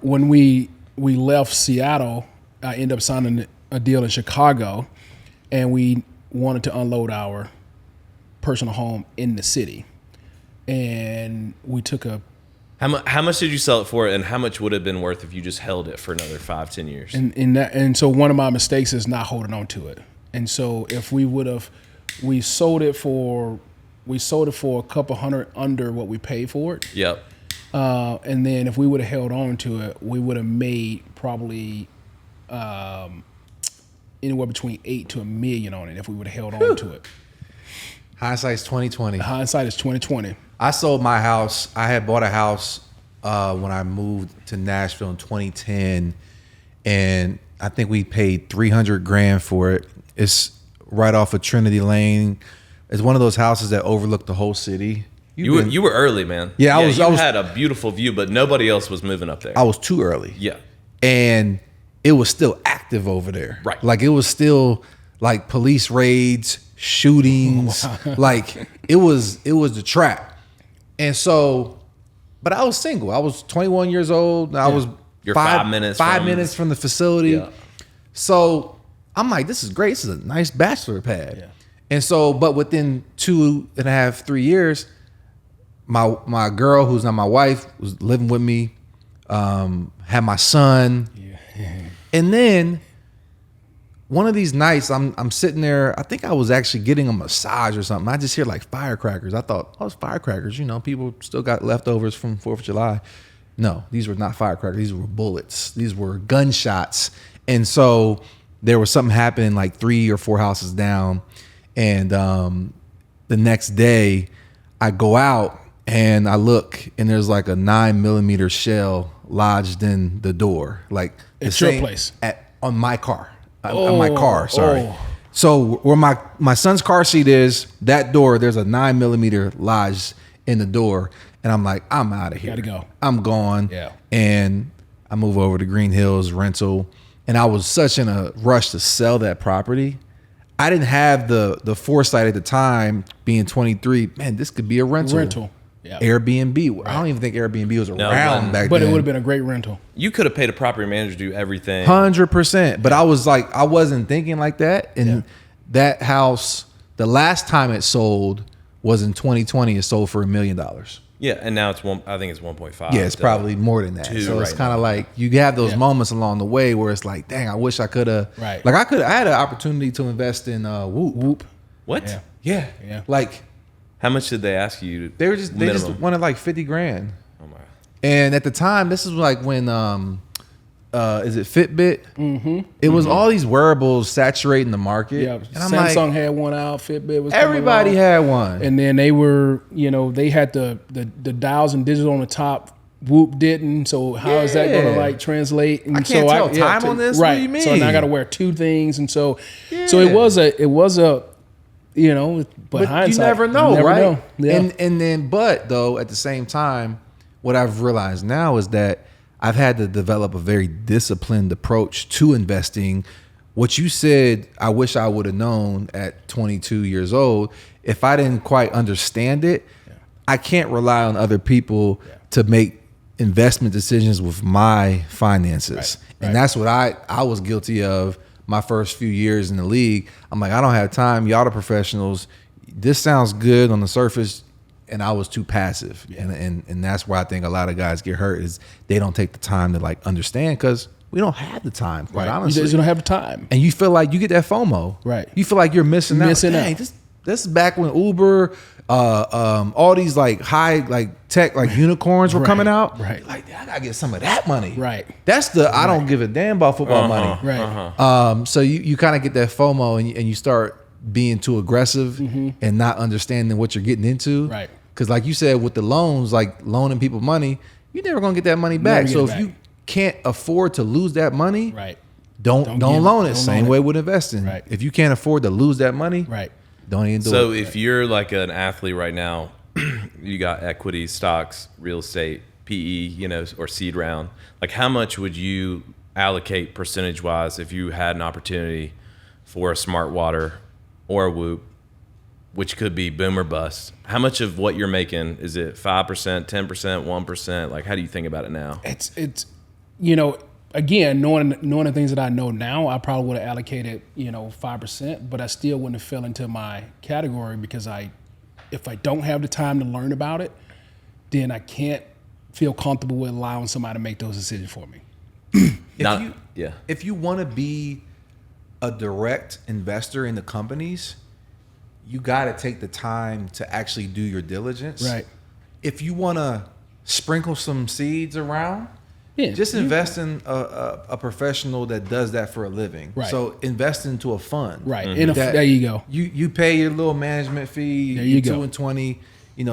when we left Seattle, I ended up signing a deal in Chicago, and we wanted to unload our personal home in the city, and we took a. How much did you sell it for, and how much would it have been worth if you just held it for another 5-10 years? And so one of my mistakes is not holding on to it. And so if we sold it for a couple hundred under what we paid for it. Yep. And then if we would have held on to it, we would have made probably anywhere between $8 to $1 million on it if we would have held on to it. Hindsight's 2020. Hindsight is 2020. I sold my house. I had bought a house when I moved to Nashville in 2010, and I think we paid $300,000 for it. It's right off of Trinity Lane. It's one of those houses that overlook the whole city. You were early, man. Yeah, I was. You had a beautiful view, but nobody else was moving up there. I was too early. Yeah, and it was still active over there. Right, like it was still like police raids, shootings. Like it was the trap. And so, but I was single. I was 21 years old. I was You're 5 minutes from the facility. Yeah. So I'm like, this is great. This is a nice bachelor pad. Yeah. And so, but within 2.5, 3 years, my girl, who's not my wife, was living with me, had my son. Yeah. And then one of these nights, I'm sitting there. I think I was actually getting a massage or something. I just hear like firecrackers. I thought, oh, it's firecrackers. You know, people still got leftovers from 4th of July. No, these were not firecrackers. These were bullets. These were gunshots. And so there was something happening like 3 or 4 houses down. And the next day, I go out and I look, and there's like a 9mm shell lodged in the door, like at your place, on my car. On my car, sorry. Oh. So where my son's car seat is, that door, there's a 9mm lodged in the door, and I'm like, I'm out of here. Gotta go. I'm gone. Yeah. And I move over to Green Hills rental, and I was such in a rush to sell that property. I didn't have the foresight at the time, being 23. Man, this could be a rental. Yeah. Airbnb. Right. I don't even think Airbnb was around back then. But it would have been a great rental. You could have paid a property manager to do everything. 100%. But I was like, I wasn't thinking like that. And that house, the last time it sold was in 2020. It sold for $1 million. Yeah, and now I think it's 1.5. Yeah, it's probably more than that. So it's kind of like you have those moments along the way where it's like, dang, I wish I could have. Right. Like I had an opportunity to invest in Whoop. What? Yeah. Like, how much did they ask you? They just wanted like $50,000. Oh my. And at the time, this is like when is it Fitbit? Mm-hmm. It was all these wearables saturating the market. Yeah, and I'm Samsung like, had one out. Fitbit was everybody had one, and then they were, they had the dials and digits on the top. Whoop didn't. So how is that going to like translate? And I can't tell time on this. Right. What do you mean? So now I got to wear 2 things, and so it was a. But hindsight, you never know, right? Yeah. And then, but though, at the same time, what I've realized now is that I've had to develop a very disciplined approach to investing. What you said, I wish I would have known at 22 years old. If I didn't quite understand it, I can't rely on other people to make investment decisions with my finances. Right. And that's what I was guilty of my first few years in the league. I'm like, I don't have time. Y'all the professionals. This sounds good on the surface, and I was too passive. And that's where I think a lot of guys get hurt, is they don't take the time to like understand, because we don't have the time, quite honestly. You don't have the time. And you feel like you get that FOMO. Right. You feel like you're missing out. Dang, this this is back when Uber, all these like high like tech like unicorns were coming out. Right. Like I gotta get some of that money. Right. That's the I don't give a damn about football money. Right. So you kind of get that FOMO and you start being too aggressive and not understanding what you're getting into. Right. Because like you said, with the loans, like loaning people money, you're never gonna get that money back. Never So get if it you back. can't afford to lose that money, Right. don't Don't loan it. don't Same loan way it. with investing. Right. If you can't afford to lose that money, Right. don't even do So it. if you're like an athlete right now, you got equity, stocks, real estate, PE, you know, or seed round. Like, how much would you allocate percentage wise if you had an opportunity for a smart water or a Whoop, which could be boom or bust? How much of what you're making is it 5%, 10%, 1%? Like, how do you think about it now? It's you know, again, knowing the things that I know now, I probably would have allocated, 5%, but I still wouldn't have fell into my category because if I don't have the time to learn about it, then I can't feel comfortable with allowing somebody to make those decisions for me. If you want to be a direct investor in the companies, you got to take the time to actually do your diligence. Right. If you want to sprinkle some seeds around, Yeah, just invest in a professional that does that for a living. Right. So invest into a fund. Right. That There you go. You pay your little management fee. There you go. 2 and 20,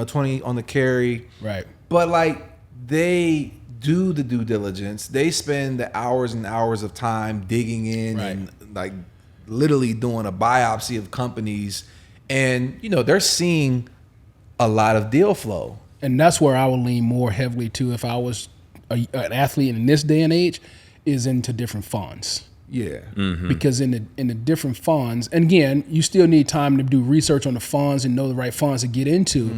20 on the carry. Right. But like they do the due diligence. They spend the hours and hours of time digging in Right. and like literally doing a biopsy of companies, and they're seeing a lot of deal flow. And that's where I would lean more heavily to if I was an athlete in this day and age, is into different funds. Yeah. Because in the different funds, and again, you still need time to do research on the funds and know the right funds to get into,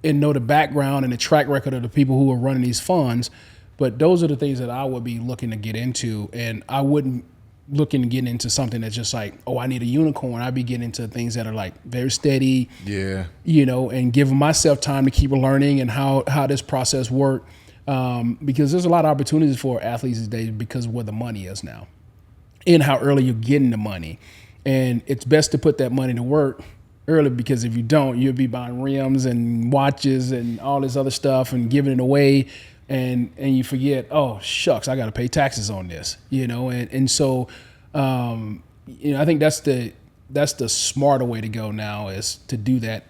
and know the background and the track record of the people who are running these funds. But those are the things that I would be looking to get into, and I wouldn't looking to get into something that's just like, oh, I need a unicorn. I'd be getting into things that are like very steady, Yeah. And giving myself time to keep learning and how this process works. Because there's a lot of opportunities for athletes these days because of where the money is now and how early you're getting the money. And it's best to put that money to work early, because if you don't, you'll be buying rims and watches and all this other stuff and giving it away. And you forget, oh, shucks, I got to pay taxes on this, And so, I think that's the smarter way to go now, is to do that,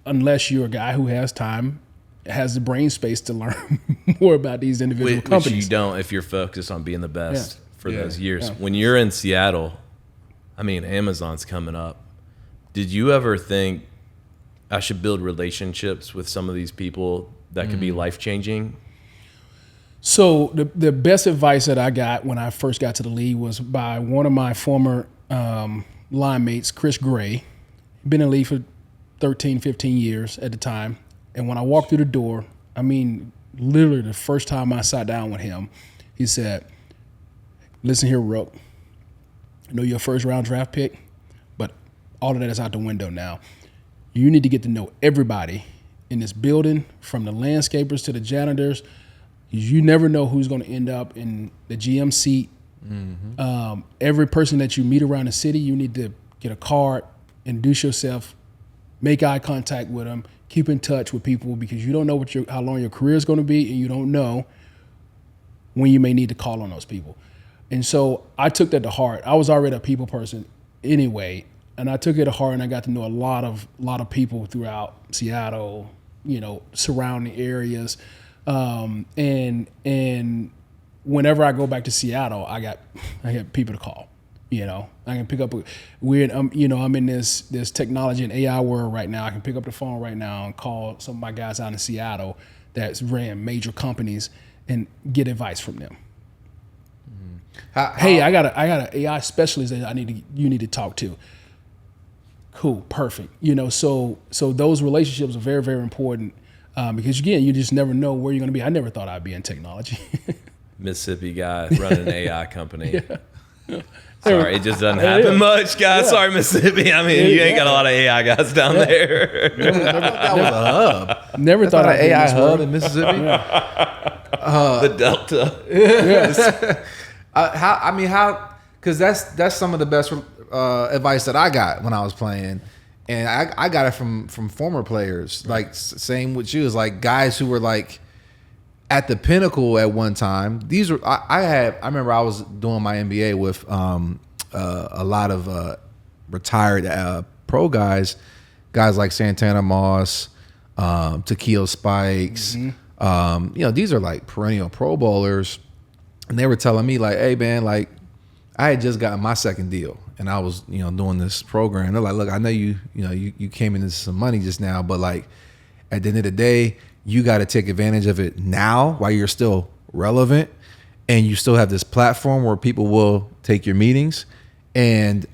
unless you're a guy who has time, has the brain space to learn more about these individual companies. Which you don't if you're focused on being the best for those years. Yeah. When you're in Seattle, I mean, Amazon's coming up. Did you ever think I should build relationships with some of these people that could be life-changing? So the best advice that I got when I first got to the league was by one of my former line mates, Chris Gray. Been in the league for 13, 15 years at the time. And when I walked through the door, I mean, literally the first time I sat down with him, he said, listen here, Rook, I know you're a first round draft pick, but all of that is out the window now. You need to get to know everybody in this building, from the landscapers to the janitors. You never know who's going to end up in the GM seat. Every person that you meet around the city, you need to get a card, introduce yourself, make eye contact with them, keep in touch with people, because you don't know how long your career is going to be, and you don't know when you may need to call on those people. And so I took that to heart. I was already a people person anyway, and I took it to heart, and I got to know a lot of people throughout Seattle, surrounding areas. And whenever I go back to Seattle, I got people to call. I can pick up I'm in this technology and AI world right now. I can pick up the phone right now and call some of my guys out in Seattle that's ran major companies and get advice from them. Hey, I got an AI specialist that you need to talk to. Cool, perfect. So those relationships are very, very important. Because again, you just never know where you're going to be. I never thought I'd be in technology. Mississippi guy running an AI company. Sorry, it just doesn't happen much, guys. Sorry, Mississippi. I mean, you ain't got a lot of AI guys down there. That was a hub. Never thought an I'd be in AI this hub world. in Mississippi. The Delta. Because that's some of the best advice that I got when I was playing And I got it from former players. Like same with you, is like guys who were like at the pinnacle at one time. These were I remember I was doing my MBA with a lot of retired pro guys like Santana Moss, Takeo Spikes. These are like perennial Pro Bowlers, and they were telling me like, hey man, like I had just gotten my second deal. And I was, doing this program. They're like, look, I know you came into some money just now, but like at the end of the day, you got to take advantage of it now while you're still relevant, and you still have this platform where people will take your meetings. And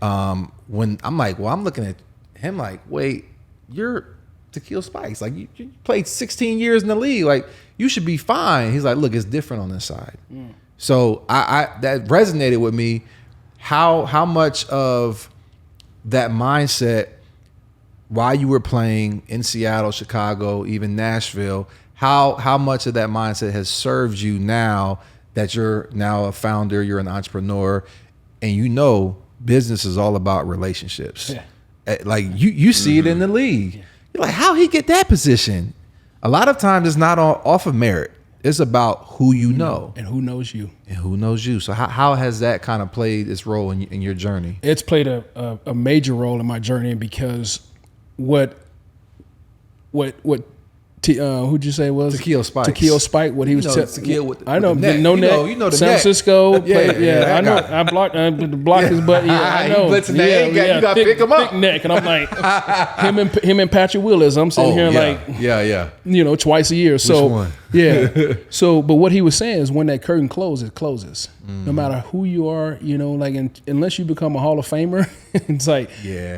when I'm like, well, I'm looking at him like, wait, you're Takeo Spikes. Like you played 16 years in the league. Like you should be fine. He's like, look, it's different on this side. So I that resonated with me. How much of that mindset while you were playing in Seattle, Chicago, even Nashville, how much of that mindset has served you now that you're now a founder, you're an entrepreneur, and business is all about relationships. Yeah. Like you see it in the league. Yeah. You're like, how he get that position? A lot of times it's not off of merit. It's about who you know. And who knows you. So how has that kind of played its role in your journey? It's played a major role in my journey, because who'd you say it was? Takeo Spikes. Takeo Spike. What he was I know. No net. The San net. Francisco. Yeah, I know. I blocked his butt. Yeah, I know. He blitzing that. You got to pick him up. Thick neck. And I'm like, him and Patrick Willis. I'm sitting here twice a year. So which one? Yeah. So, but what he was saying is, when that curtain closes, it closes. No matter who you are, unless you become a Hall of Famer, it's like,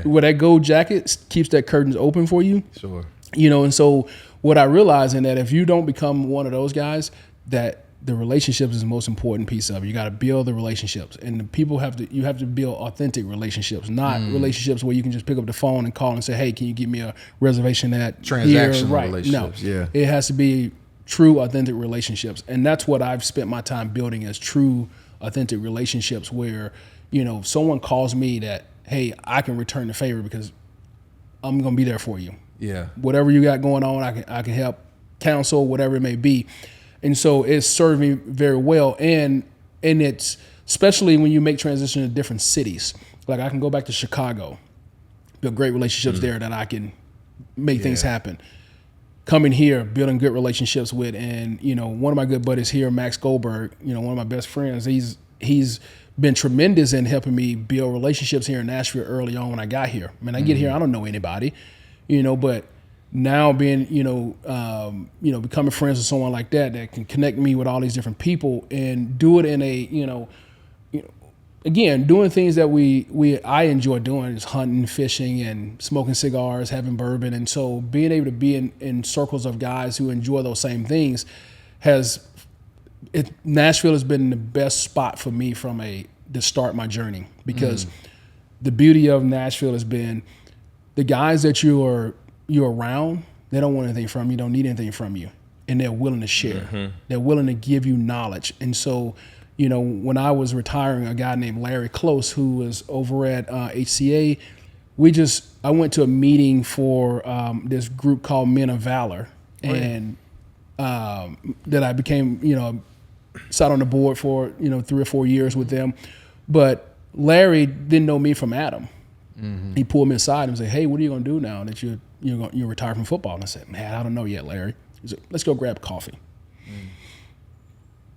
where that gold jacket keeps that curtains open for you. Sure. And so what I realized in that, if you don't become one of those guys, that the relationships is the most important piece of it. You got to build the relationships, and the people you have to build authentic relationships, not relationships where you can just pick up the phone and call and say, hey, can you give me a reservation at transactional here? Right. relationships. No, it has to be true, authentic relationships. And that's what I've spent my time building, as true, authentic relationships where, if someone calls me that, hey, I can return the favor because I'm going to be there for you. Yeah. Whatever you got going on, I can help counsel, whatever it may be. And so it's served me very well. And it's, especially when you make transition to different cities. Like I can go back to Chicago, build great relationships there that I can make things happen. Coming here, building good relationships with, and one of my good buddies here, Max Goldberg, one of my best friends, he's been tremendous in helping me build relationships here in Nashville early on when I got here. I mean, I get here, I don't know anybody, but now being, becoming friends with someone like that can connect me with all these different people and do it in a, again, doing things that I enjoy doing is hunting, fishing, and smoking cigars, having bourbon. And so being able to be in circles of guys who enjoy those same things Nashville has been the best spot for me to start my journey, because the beauty of Nashville has been the guys that you're around, they don't want anything from you, don't need anything from you, and they're willing to share. They're willing to give you knowledge. And so, when I was retiring, a guy named Larry Close, who was over at HCA, I went to a meeting for this group called Men of Valor, and that I became, sat on the board for 3 or 4 years with them. But Larry didn't know me from Adam. He pulled me aside and said, "Hey, what are you going to do now that you're retired from football?" And I said, "Man, I don't know yet, Larry." He said, "Let's go grab coffee."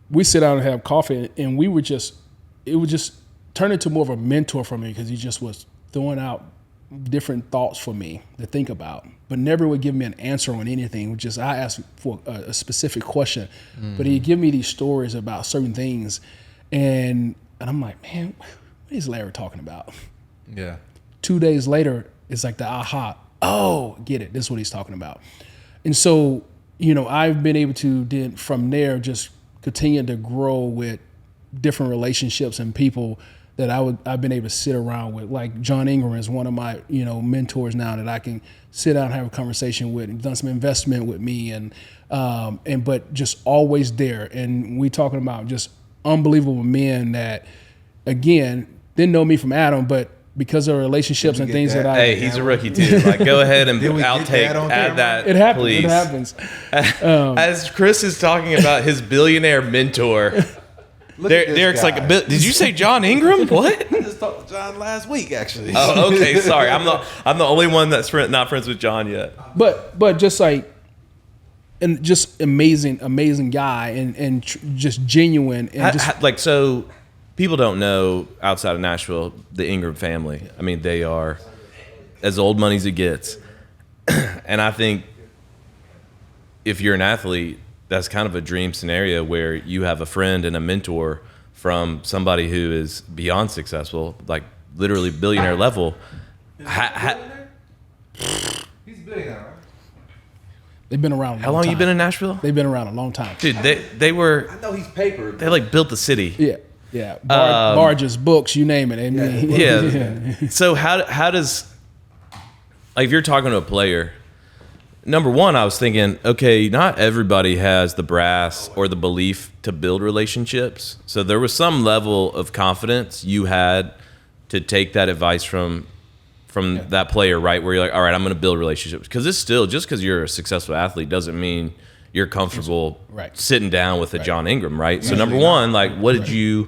We sit down and have coffee, and it would just turn into more of a mentor for me, because he just was throwing out different thoughts for me to think about, but never would give me an answer on anything. I asked for a specific question, but he'd give me these stories about certain things, and I'm like, man, what is Larry talking about? Yeah. 2 days later, it's like the aha. Oh, get it. This is what he's talking about. And so, I've been able to then from there just continue to grow with different relationships and people that I've been able to sit around with. Like John Ingram is one of my, mentors now that I can sit down and have a conversation with, and done some investment with me, but just always there. And we talking about just unbelievable men that, again, didn't know me from Adam, but because of relationships and get things that that? I. Hey, he's a rookie too. Like, go ahead and Did we get outtake, that on add camera? that, It happens. please. It happens. As Chris is talking about his billionaire mentor, Look at this Derek's guy. like, did you say John Ingram? What? I just talked to John last week, actually. Oh, okay. Sorry, I'm the only one that's not friends with John yet. But just like, and just amazing guy, and just genuine, and just So people don't know outside of Nashville the Ingram family. I mean, they are as old money as it gets, and I think if you're an athlete, that's kind of a dream scenario where you have a friend and a mentor from somebody who is beyond successful, like literally billionaire level. He's a billionaire, right? they've been around. How long you been in Nashville? They've been around a long time. Dude, they were I know he's papered. they like built the city. Yeah. Barges, books, you name it. I mean, Yeah. So how does, like, if you're talking to a player, number one, I was thinking, okay, not everybody has the brass or the belief to build relationships. So there was some level of confidence you had to take that advice from that player, right? Where you're like, all right, I'm going to build relationships. Because it's still, just because you're a successful athlete doesn't mean you're comfortable sitting down with a John Ingram, right? So number one, like, how'd you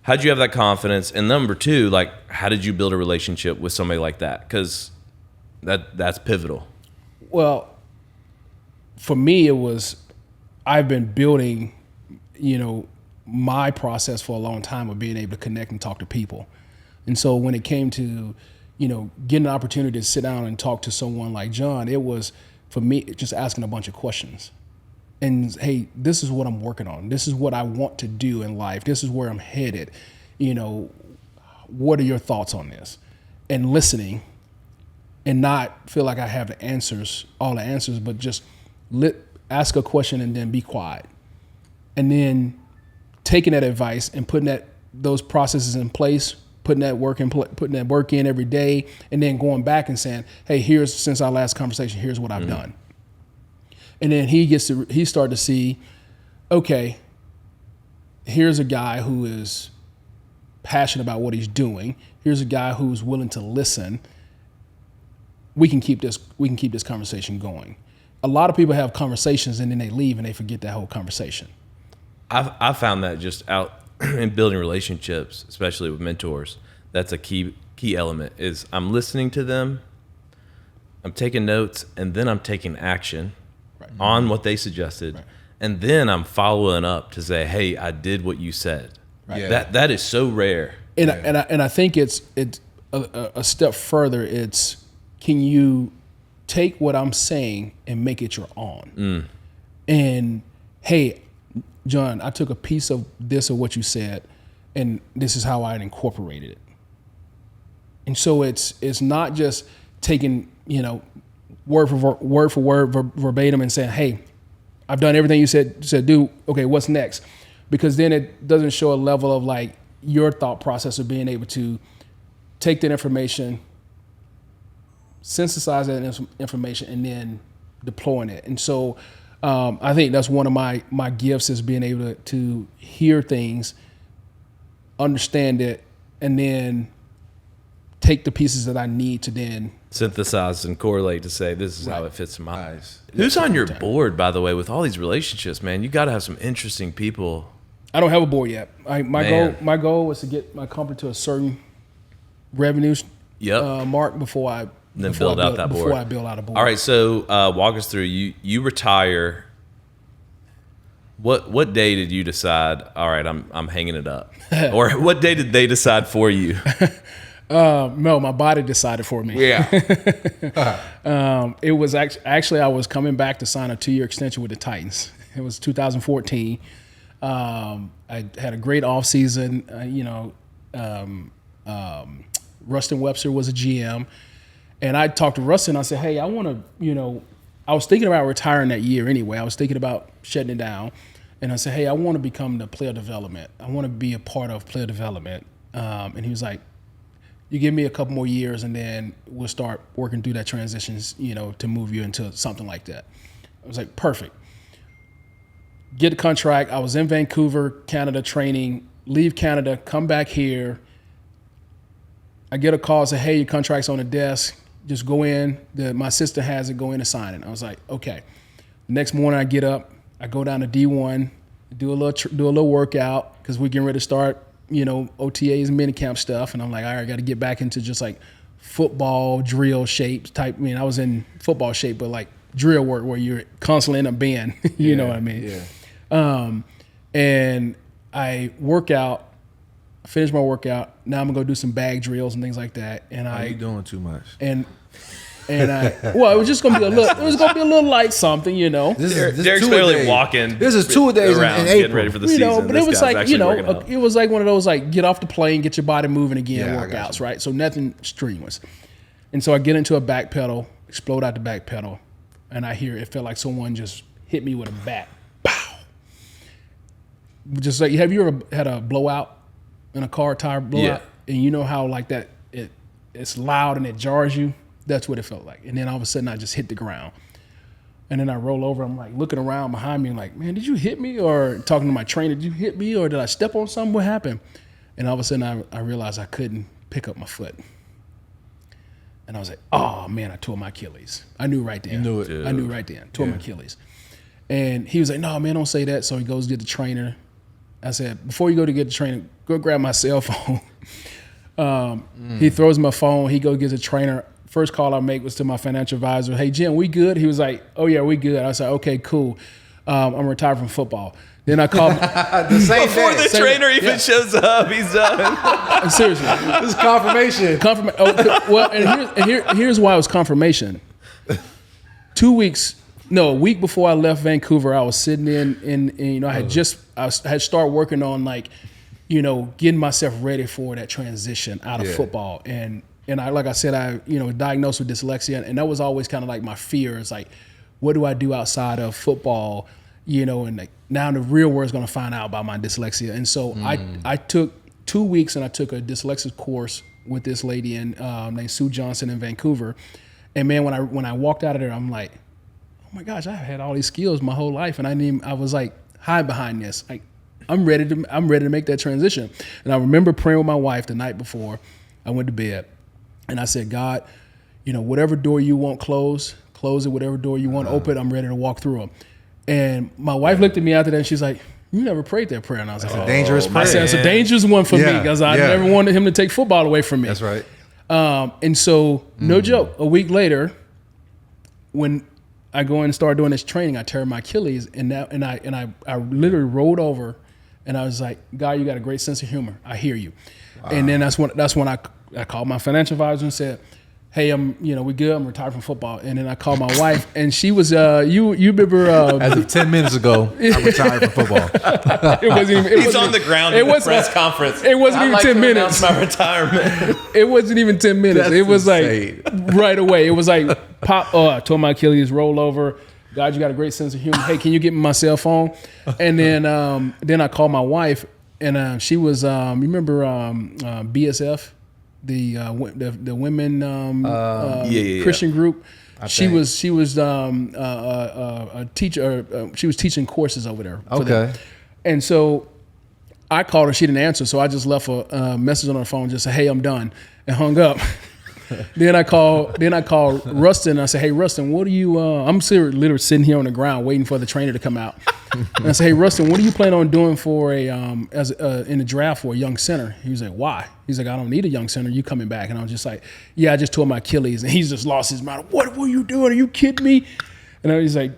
have that confidence? And number two, like, how did you build a relationship with somebody like that? Because that's pivotal. Well, for me, I've been building, my process for a long time of being able to connect and talk to people. And so when it came to, getting an opportunity to sit down and talk to someone like John, it was, for me, just asking a bunch of questions. And, hey, this is what I'm working on. This is what I want to do in life. This is where I'm headed. What are your thoughts on this? And listening, and not feel like I have all the answers, but just ask a question and then be quiet. And then taking that advice and putting those processes in place, putting that work in every day, and then going back and saying, hey, since our last conversation, here's what I've done. And then he started to see, okay, here's a guy who is passionate about what he's doing. Here's a guy who's willing to listen. We can keep this conversation going. A lot of people have conversations and then they leave and they forget that whole conversation. I found that just out in building relationships, especially with mentors, that's a key element. Is I'm listening to them, I'm taking notes, and then I'm taking action on what they suggested, and then I'm following up to say, hey, I did what you said. Right. Yeah. That is so rare. And I think it's a step further. It's, can you take what I'm saying and make it your own? And, hey, John, I took a piece of this of what you said, and this is how I incorporated it. And so it's not just taking, word for word, verbatim, and saying, hey, I've done everything you said do. Okay, what's next? Because then it doesn't show a level of like your thought process of being able to take that information, synthesize that information, and then deploying it. And so I think that's one of my gifts, is being able to hear things, understand it, and then take the pieces that I need to then synthesize and correlate to say, this is how it fits in my eyes. Who's on your board, by the way, with all these relationships, man? You got to have some interesting people. I don't have a board yet. My goal was to get my company to a certain revenue mark before I build out a board. All right, so walk us through. You retire. What day did you decide? All right, I'm hanging it up. Or what day did they decide for you? No, my body decided for me. Yeah. It was actually I was coming back to sign a 2-year extension with the Titans. It was 2014. I had a great off season. Rustin Webster was a GM, and I talked to Rustin. I said, hey, I want to, I was thinking about retiring that year anyway. I was thinking about shutting it down, and I said, hey, I want to become the player development. I want to be a part of player development. And he was like, you give me a couple more years and then we'll start working through that transitions, to move you into something like that. I was like, perfect. Get a contract. I was in in Vancouver, Canada training, leave Canada, come back here, I get a call, say, hey, your contract's on the desk. Just go in. My sister has it. Go in and sign it. I was like, okay. The next morning I get up. I go down to D1, do a little workout because we're getting ready to start, OTAs and minicamp stuff. And I'm like, all right, I got to get back into just like football drill shape type. I mean, I was in football shape, but like drill work where you're constantly in a band. You know what I mean? Yeah. And I work out. Finish my workout. Now I'm gonna go do some bag drills and things like that. And you doing too much? And it was just gonna be a little. It was gonna be a little light something, Derek's clearly walking. This is 2 days around in April. getting ready for the season. But it was like it was like one of those like get off the plane, get your body moving again workouts, right? So nothing strenuous. And so I get into a back pedal, explode out the back pedal, and I hear it felt like someone just hit me with a bat. Pow! Just like, have you ever had a blowout? In a car tire blowout, and you know how like that it's loud and it jars you. That's what it felt like. And then all of a sudden I just hit the ground, and then I roll over. I'm like looking around behind me, like, man, did you hit me? Or talking to my trainer, did you hit me? Or did I step on something? What happened? And all of a sudden I realized I couldn't pick up my foot, and I was like, oh man, I tore my Achilles. I knew right then. You knew it. I knew right then. Tore my Achilles. And he was like, no man, don't say that. So he goes to get the trainer. I said, before you go to get the trainer, go grab my cell phone. He throws my phone. He goes get the trainer. First call I make was to my financial advisor. Hey, Jim, we good? He was like, oh, yeah, we good. I said, okay, cool. I'm retired from football. Then I called. The same Before day. the trainer even shows up, he's done. Seriously. This is confirmation. Well, and here's why it was confirmation. 2 weeks. No, a week before I left Vancouver, I was sitting in I had started working on like, getting myself ready for that transition out of football. And I, like I said, I diagnosed with dyslexia, and that was always kind of like my fear. It's like, what do I do outside of football? And like, now the real world's going to find out about my dyslexia. And so I took 2 weeks and I took a dyslexia course with this lady named Sue Johnson in Vancouver. And man, when I walked out of there, I'm like, oh my gosh, I've had all these skills my whole life, and I was like, hide behind this. Like, I'm ready to make that transition. And I remember praying with my wife the night before I went to bed, and I said, God, whatever door you want close it. Whatever door you want open, I'm ready to walk through them. And my wife looked at me after that, and she's like, you never prayed that prayer. And I was like, That's a dangerous prayer. I said, it's a dangerous one for me because I never wanted him to take football away from me. That's right. And so, no joke, a week later, when I go in and start doing this training, I tear my Achilles, and I literally rolled over, and I was like, God, you got a great sense of humor. I hear you. Wow. And then that's when I called my financial advisor and said, hey, we good. I'm retired from football. And then I called my wife, and she was, you remember. As of 10 minutes ago, I retired from football. He's on the ground in the press conference. It wasn't even 10 minutes. My retirement. It wasn't even 10 minutes. That's it was insane. Like right away. It was like pop. Oh, I tore my Achilles, roll over. God, you got a great sense of humor. Hey, can you get me my cell phone? And then I called my wife, and she was, you remember BSF? The women Christian group. She was a teacher. She was teaching courses over there. For them. And so I called her. She didn't answer. So I just left a message on her phone. Just said, "Hey, I'm done," and hung up. Then I called Rustin. And I said, "Hey, Rustin, what are you?" I'm literally sitting here on the ground waiting for the trainer to come out. And I said, "Hey, Rustin, what are you planning on doing for in the draft for a young center?" He was like, "Why?" He's like, "I don't need a young center. You coming back?" And I was just like, "Yeah, I just tore my Achilles." And he's just lost his mind. "What were you doing? Are you kidding me?" And I was like,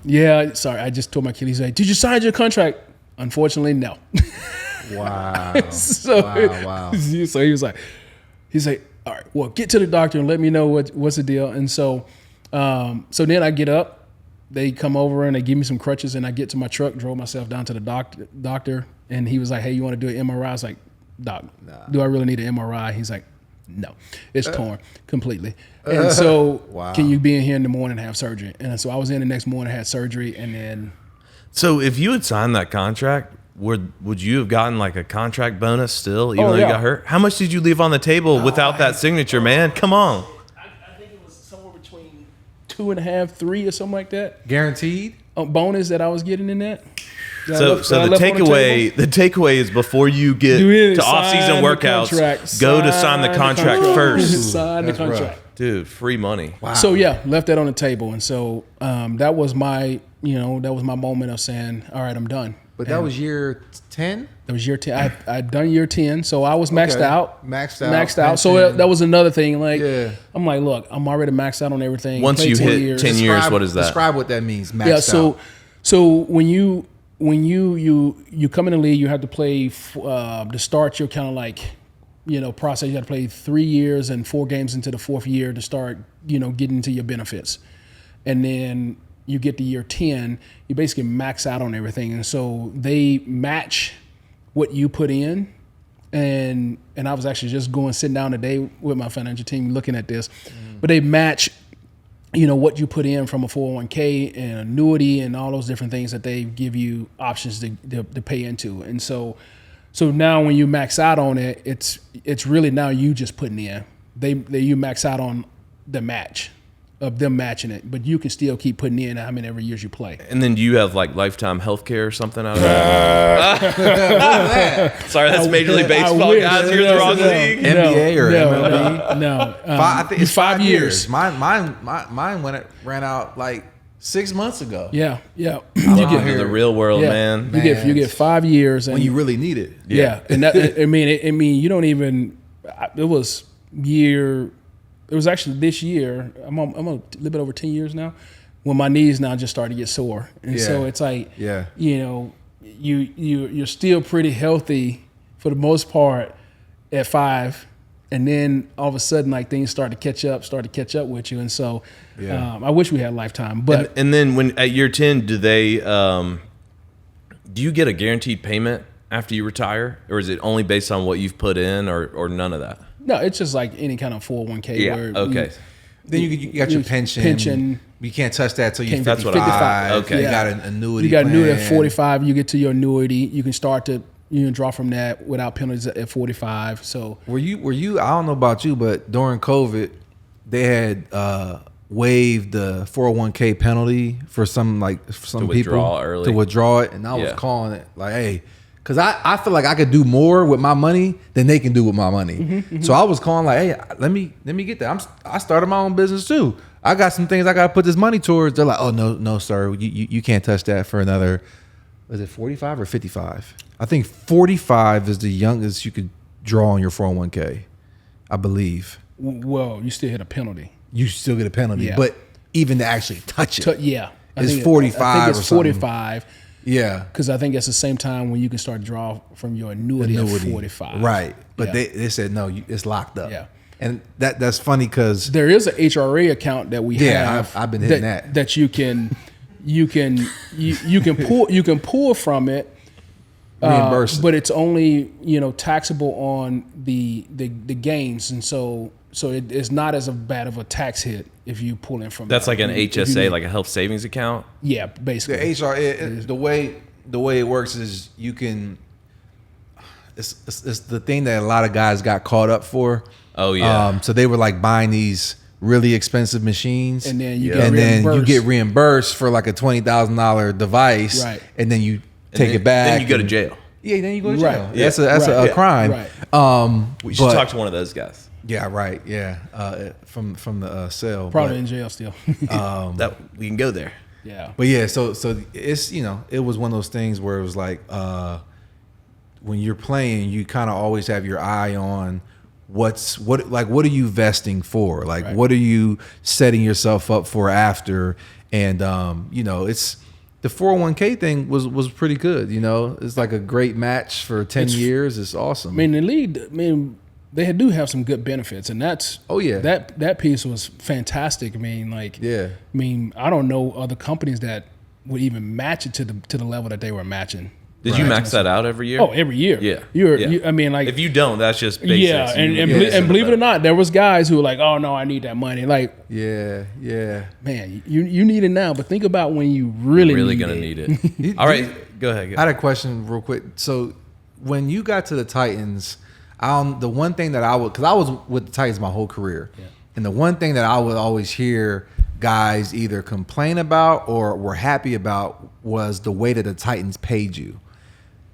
"Yeah, sorry, I just tore my Achilles." He's like, "Did you sign your contract?" Unfortunately, no. Wow. Wow. So he was like, all right, well, get to the doctor and let me know what's the deal. And so then I get up, they come over and they give me some crutches, and I get to my truck, drove myself down to the doctor, and he was like, "Hey, you want to do an MRI?" I was like, "Doc, do I really need an MRI?" He's like, "No, it's torn completely." And so can you be in here in the morning and have surgery? And so I was in the next morning, had surgery, and then. So if you had signed that contract, would you have gotten like a contract bonus still, even though you got hurt? How much did you leave on the table without that signature, man? Come on. I think it was somewhere between 2.5, 3, or something like that. Guaranteed? bonus that I was getting in that. So the takeaway is before you get to off-season workouts, go to sign the contract first. Sign the contract. Rough. Dude, free money. Wow. So yeah, left that on the table, and so that was my moment of saying, all right, I'm done. But that was year 10? That was year 10. I'd done year 10, so I was maxed out. Maxed out. So that was another thing. Like, Yeah. I'm like, look, I'm already maxed out on everything. Once Played you 10 hit years. 10 years, what is that? Describe what that means, maxed Yeah, out. so when you come in the league, you have to play to start your kind of like, process. You have to play 3 years and 4 games into the 4th year to start, getting into your benefits. And then you get to year 10, you basically max out on everything. And so they match what you put in. And I was actually just sitting down today with my financial team looking at this, but they match, what you put in from a 401k and annuity and all those different things that they give you options to pay into. And so now when you max out on it, it's really now you just putting in. You max out on the match of them matching it, but you can still keep putting in how many every years you play. And then do you have like lifetime health care or something out of that? Sorry, that's Major League Baseball, guys. You're in the wrong league. NBA or MLB? No. I think it's 5 years. Mine ran out like 6 months ago. Yeah. You get into the real world, Yeah. man. You get 5 years, and When you really need it. yeah. And that, I mean, you don't even. It was actually this year. I'm a little bit over 10 years now, when my knees now just started to get sore, and so it's like, you're still pretty healthy for the most part at 5, and then all of a sudden like things start to catch up with you, and so I wish we had lifetime, but And then when at year 10, do they do you get a guaranteed payment after you retire, or is it only based on what you've put in, or none of that? no, it's just like any kind of 401k. Yeah. Where Okay. Then you got your pension. You can't touch that till you're 55. That's what okay. You got an annuity. You got annuity at plan. 45. You get to your annuity. You can start to draw from that without penalties at 45. So Were you? I don't know about you, but during COVID, they had waived the 401k penalty for some people withdraw early. to withdraw it, and I was Yeah. calling it like, hey. Because I feel like I could do more with my money than they can do with my money. So I was calling like, hey, let me get that. I started my own business too. I got some things I got to put this money towards. They're like, oh, no, sir. You can't touch that for another, is it 45 or 55? I think 45 is the youngest you could draw on your 401k, I believe. well, you still hit a penalty. You still get a penalty. Yeah. But even to actually touch it. Yeah, It's 45 I think or it's something. 45. Yeah. Because I think it's the same time when you can start to draw from your annuity. At 45. Right. But Yeah. they said, no, it's locked up. Yeah. And that's funny because There is an HRA account that we have. I've been hitting that. That you can pull from it. Reimbursed. But it's only taxable on the gains, and so it's not as bad of a tax hit if you pull in from. That's like an if you HSA, need- like a health savings account. yeah, basically. the HR, the way it works is you can. It's the thing that a lot of guys got caught up for. Oh yeah. So they were like buying these really expensive machines, And then you Yeah. get you get reimbursed for like a $20,000 device, Right. and then you And take then- it back. Then you go to and- jail. Yeah, then you go to Right. jail. Yeah. That's a Right. crime. Right. We should but- talk to one of those guys. Yeah, right. Yeah, from the cell. probably but, in jail still. That we can go there. yeah. But yeah, so it's it was one of those things where it was like when you're playing, you kind of always have your eye on what are you vesting for? Like Right. what are you setting yourself up for after? And it's the 401k thing was pretty good. It's like a great match for 10 years. It's awesome. I mean, the league. I mean, they do have some good benefits, and that's that piece was fantastic. I mean, Yeah. I mean, I don't know other companies that would even match it to the level that they were matching. Did you max that out every year? Oh, every year. Yeah. I mean, like, if you don't, that's just basics. yeah, and believe it or not, there was guys who were like, "Oh no, I need that money." Like, Yeah. man, you need it now, but think about when you really gonna need it. All right, go ahead. I had a question real quick. So when you got to the Titans, the one thing that because I was with the Titans my whole career, and the one thing that I would always hear guys either complain about or were happy about was the way that the Titans paid you.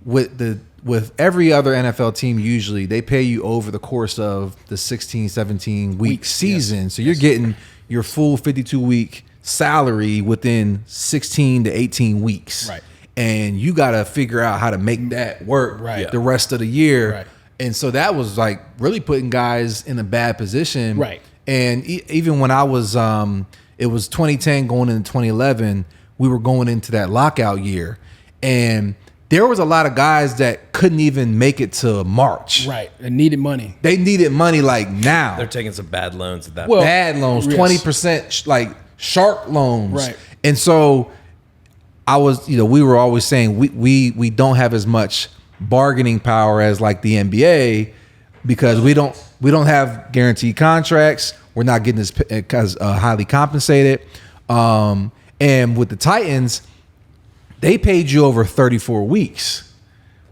With every other NFL team, usually they pay you over the course of the 16, 17 week season. Yes. So you're getting your full 52 week salary within 16 to 18 weeks. Right. And you got to figure out how to make that work the rest of the year. Right. And so that was like really putting guys in a bad position. Right. And even when I was, it was 2010 going into 2011, we were going into that lockout year. And there was a lot of guys that couldn't even make it to March. Right. They needed money. They needed money like now. They're taking some bad loans at that Well, point. Bad loans, yes. 20% like shark loans. Right. And so I was, we were always saying we don't have as much bargaining power as like the NBA because we don't have guaranteed contracts. We're not getting as highly compensated. And with the Titans, they paid you over 34 weeks,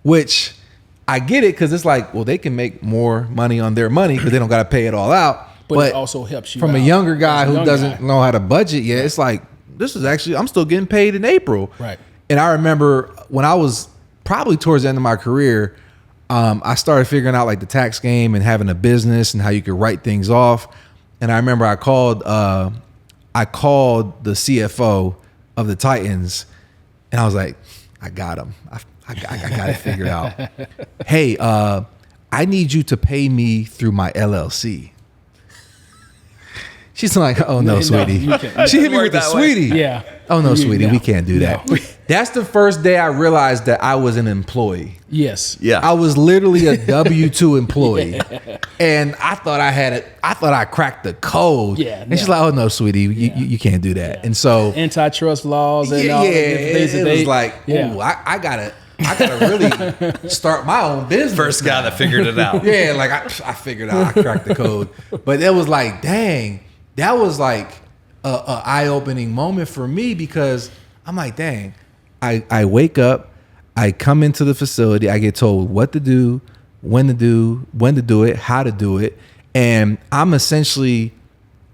which I get it because it's like, well, they can make more money on their money because they don't got to pay it all out. But it also helps you from out. a younger guy who doesn't guy. know how to budget yet. It's like, this is actually, I'm still getting paid in April. Right. And I remember when I was probably towards the end of my career, I started figuring out like the tax game and having a business and how you could write things off. And I remember I called the CFO of the Titans, and I was like, I got him. I got it figured out. Hey, I need you to pay me through my LLC. She's like, oh no, sweetie. you can't. She hit me with the sweetie. Yeah. Oh no, sweetie, No. we can't do that. That's the first day I realized that I was an employee. Yes. Yeah. I was literally a W-2 employee. And I thought I had it. I thought I cracked the code. Yeah, And she's like, oh no, sweetie, you can't do that. And so Antitrust laws and all the different things it that was like, yeah. ooh, I gotta really start my own business. First guy that figured it out. Yeah, like I figured out, I cracked the code. But it was like, dang, that was like a eye-opening moment for me because I'm like, dang, I wake up, I come into the facility, I get told what to do, when to do it, how to do it, and I'm essentially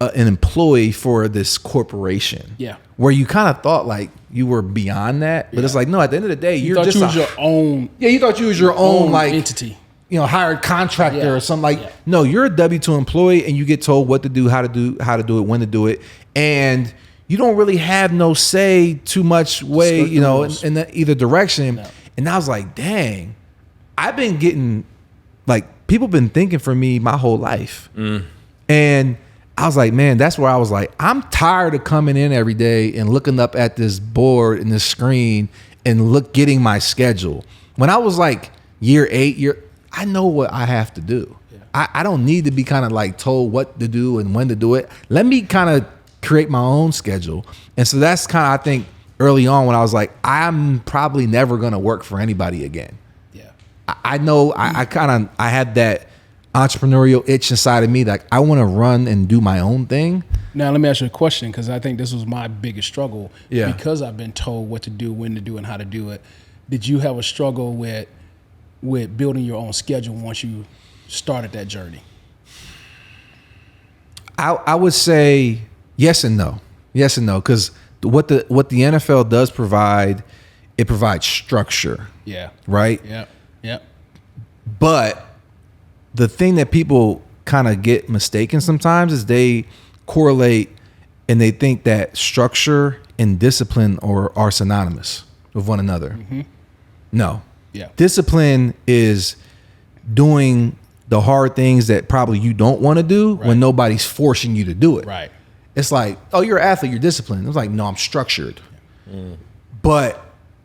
an employee for this corporation. Yeah. Where you kind of thought like you were beyond that, but it's like, no, at the end of the day, You you're thought just you was your own. yeah, you thought you was your own like entity. Hired contractor Yeah. or something like. Yeah. No, you're a W-2 employee, and you get told what to do, how to do it, when to do it, and you don't really have no say too much way, Skirt the rules. in either direction. No. And I was like, dang, I've been getting like people been thinking for me my whole life, and I was like, man, that's where I was like, I'm tired of coming in every day and looking up at this board and this screen and getting my schedule. When I was like year 8, I know what I have to do. Yeah. I don't need to be kind of like told what to do and when to do it. Let me kind of create my own schedule. And so that's kind of, I think, early on when I was like, I'm probably never going to work for anybody again. Yeah. I know I had that entrepreneurial itch inside of me that I want to run and do my own thing. Now let me ask you a question because I think this was my biggest struggle. Yeah. Because I've been told what to do, when to do, and how to do it. Did you have a struggle with building your own schedule once you started that journey? I would say yes and no. Yes and no, because what the NFL does provide, it provides structure. Yeah. Right? Yeah. Yeah. But the thing that people kind of get mistaken sometimes is they correlate and they think that structure and discipline are synonymous with one another. Mm-hmm. No. Yeah. Discipline is doing the hard things that probably you don't want to do when nobody's forcing you to do it. Right. It's like, oh, you're an athlete, you're disciplined. It's like, no, I'm structured. But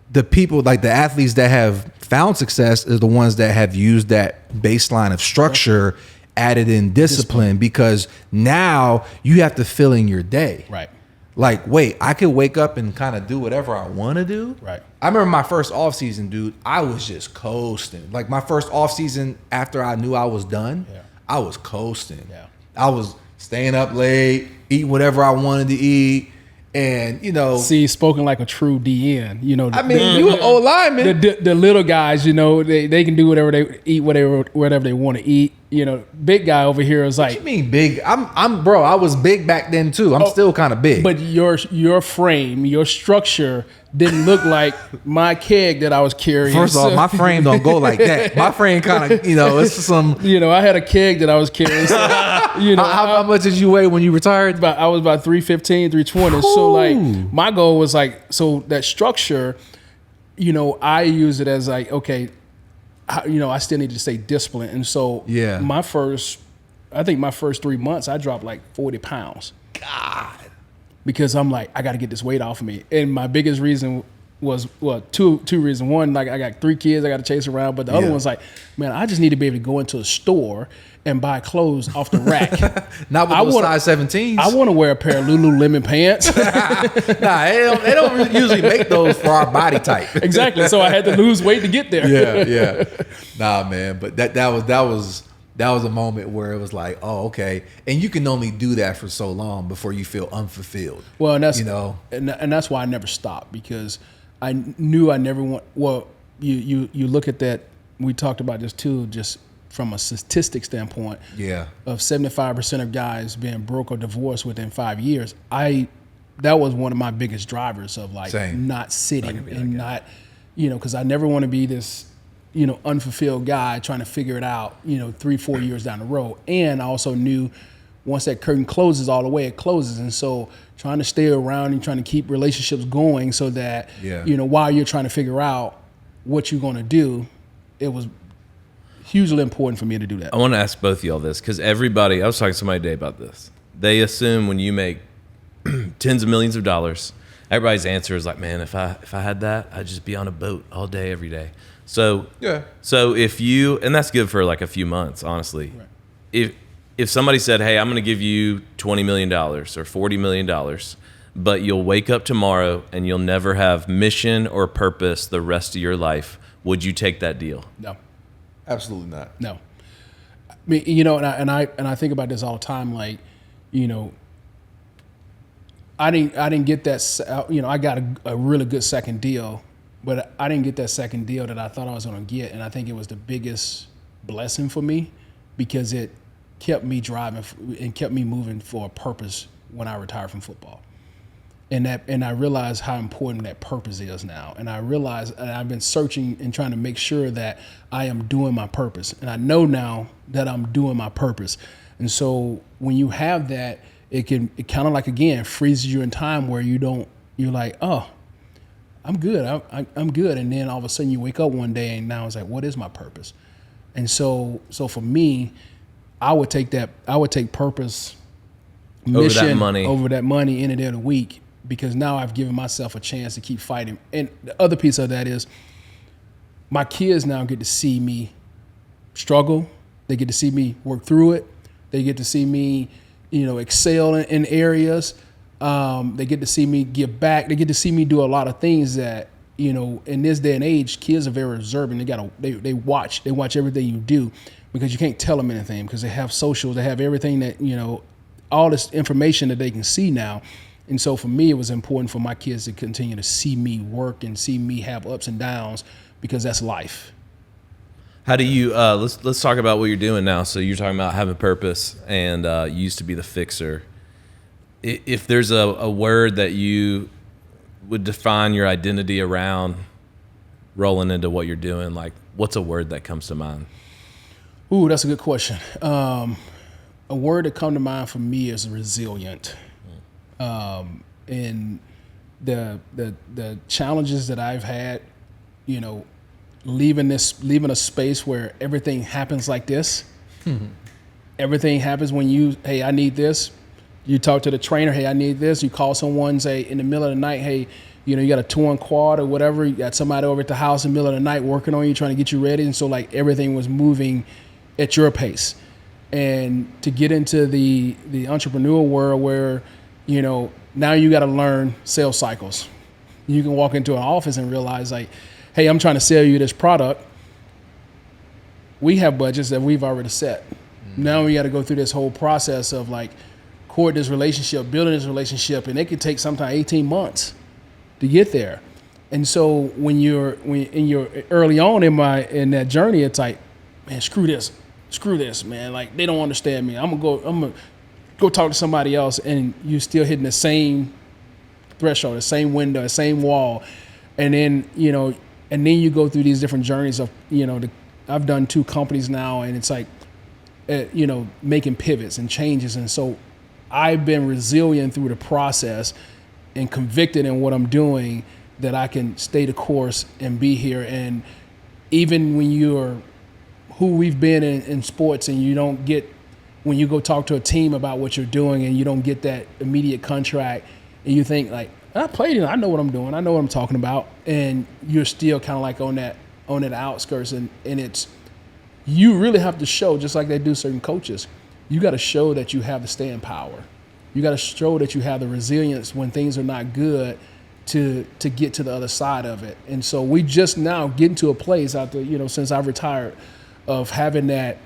the people, like the athletes that have found success are the ones that have used that baseline of structure added in discipline because now you have to fill in your day. Right. Like, wait, I could wake up and kind of do whatever I want to do. Right. I remember my first off season, dude, I was just coasting. Like my first off season after I knew I was done, I was coasting. Yeah. I was staying up late, eating whatever I wanted to eat. And, See, spoken like a true DN. You an old lineman. The little guys, they can do whatever they eat, whatever they want to eat. big guy over here is What you like, mean big? Bro, I was big back then too. I'm still kind of big. but your frame, your structure didn't look like my keg that I was carrying. First off, my frame don't go like that. My frame kind of, it's some. I had a keg that I was carrying. So, How much did you weigh when you retired? I was about 315, 320. So like my goal was like, so that structure, I use it as like, okay, I still need to stay disciplined. And so my first 3 months, I dropped like 40 pounds. God. Because I'm like, I got to get this weight off of me. And my biggest reason was, two reasons. One, like I got 3 kids I got to chase around. But the other one's like, man, I just need to be able to go into a store and buy clothes off the rack. Not with those size 17s. I want to wear a pair of Lululemon pants. Nah, they don't usually make those for our body type. Exactly. So I had to lose weight to get there. Yeah. Nah, man. But that was a moment where it was like, oh, okay. And you can only do that for so long before you feel unfulfilled. Well, and that's and that's why I never stopped, because I knew I never want. Well, you look at that. We talked about this too, just from a statistic standpoint. Yeah. Of 75% of guys being broke or divorced within 5 years. That was one of my biggest drivers of like not sitting and not, because I never want to be this, unfulfilled guy trying to figure it out, 3-4 years down the road. And I also knew once that curtain closes all the way, it closes. And so trying to stay around and trying to keep relationships going so that, while you're trying to figure out what you're going to do, it was hugely important for me to do that. I want to ask both of y'all this, because I was talking to somebody today about this. They assume when you make tens of millions of dollars, everybody's answer is like, man, if I had that, I'd just be on a boat all day, every day. So So if you, and that's good for like a few months, honestly. Right. If somebody said, hey, I'm going to give you $20 million or $40 million, but you'll wake up tomorrow and you'll never have mission or purpose the rest of your life, would you take that deal? No. Absolutely not. No. I mean, and I think about this all the time. Like, I didn't get that. I got a really good second deal, but I didn't get that second deal that I thought I was going to get. And I think it was the biggest blessing for me, because it kept me driving and kept me moving for a purpose when I retired from football. And I realized how important that purpose is now. And I realized, and I've been searching and trying to make sure that I am doing my purpose. And I know now that I'm doing my purpose. And so when you have that, it kind of like, again, freezes you in time where you're like, oh, I'm good. I'm good. And then all of a sudden you wake up one day and now it's like, what is my purpose? And so for me, I would take purpose, mission over that money any day of the week. Because now I've given myself a chance to keep fighting. And the other piece of that is my kids now get to see me struggle. They get to see me work through it. They get to see me, excel in areas. They get to see me give back. They get to see me do a lot of things that, in this day and age, kids are very observant. They watch everything you do, because you can't tell them anything, because they have socials. They have everything that, all this information that they can see now. And so for me, it was important for my kids to continue to see me work and see me have ups and downs, because that's life. How do you, let's talk about what you're doing now. So you're talking about having purpose, and you used to be the fixer. If there's a word that you would define your identity around rolling into what you're doing, like what's a word that comes to mind? Ooh, that's a good question. A word that comes to mind for me is resilient. And the challenges that I've had, leaving a space where everything happens like this. Mm-hmm. Everything happens when hey, I need this. You talk to the trainer, hey, I need this. You call someone, say in the middle of the night, hey, you got a torn quad or whatever. You got somebody over at the house in the middle of the night working on you, trying to get you ready. And so like everything was moving at your pace. And to get into the entrepreneurial world where, now you got to learn sales cycles. You can walk into an office and realize like, hey, I'm trying to sell you this product. We have budgets that we've already set. Mm-hmm. Now we got to go through this whole process of like court this relationship, building this relationship, and it could take sometimes 18 months to get there. And so when you're early on in that journey, it's like, man, screw this. screw this, man. Like, they don't understand me. I'm gonna go talk to somebody else, and you still hitting the same threshold, the same window, the same wall. And then, and then you go through these different journeys of, I've done 2 companies now, and it's like, making pivots and changes. And so I've been resilient through the process and convicted in what I'm doing, that I can stay the course and be here. And even when you're who we've been in sports, and you don't get, when you go talk to a team about what you're doing and you don't get that immediate contract, and you think like, I played it, I know what I'm doing, I know what I'm talking about, and you're still kind of like on that outskirts, and it's, you really have to show, just like they do certain coaches, you got to show that you have the staying power. You got to show that you have the resilience when things are not good to get to the other side of it. And so we just now getting to a place after, since I've retired, of having that,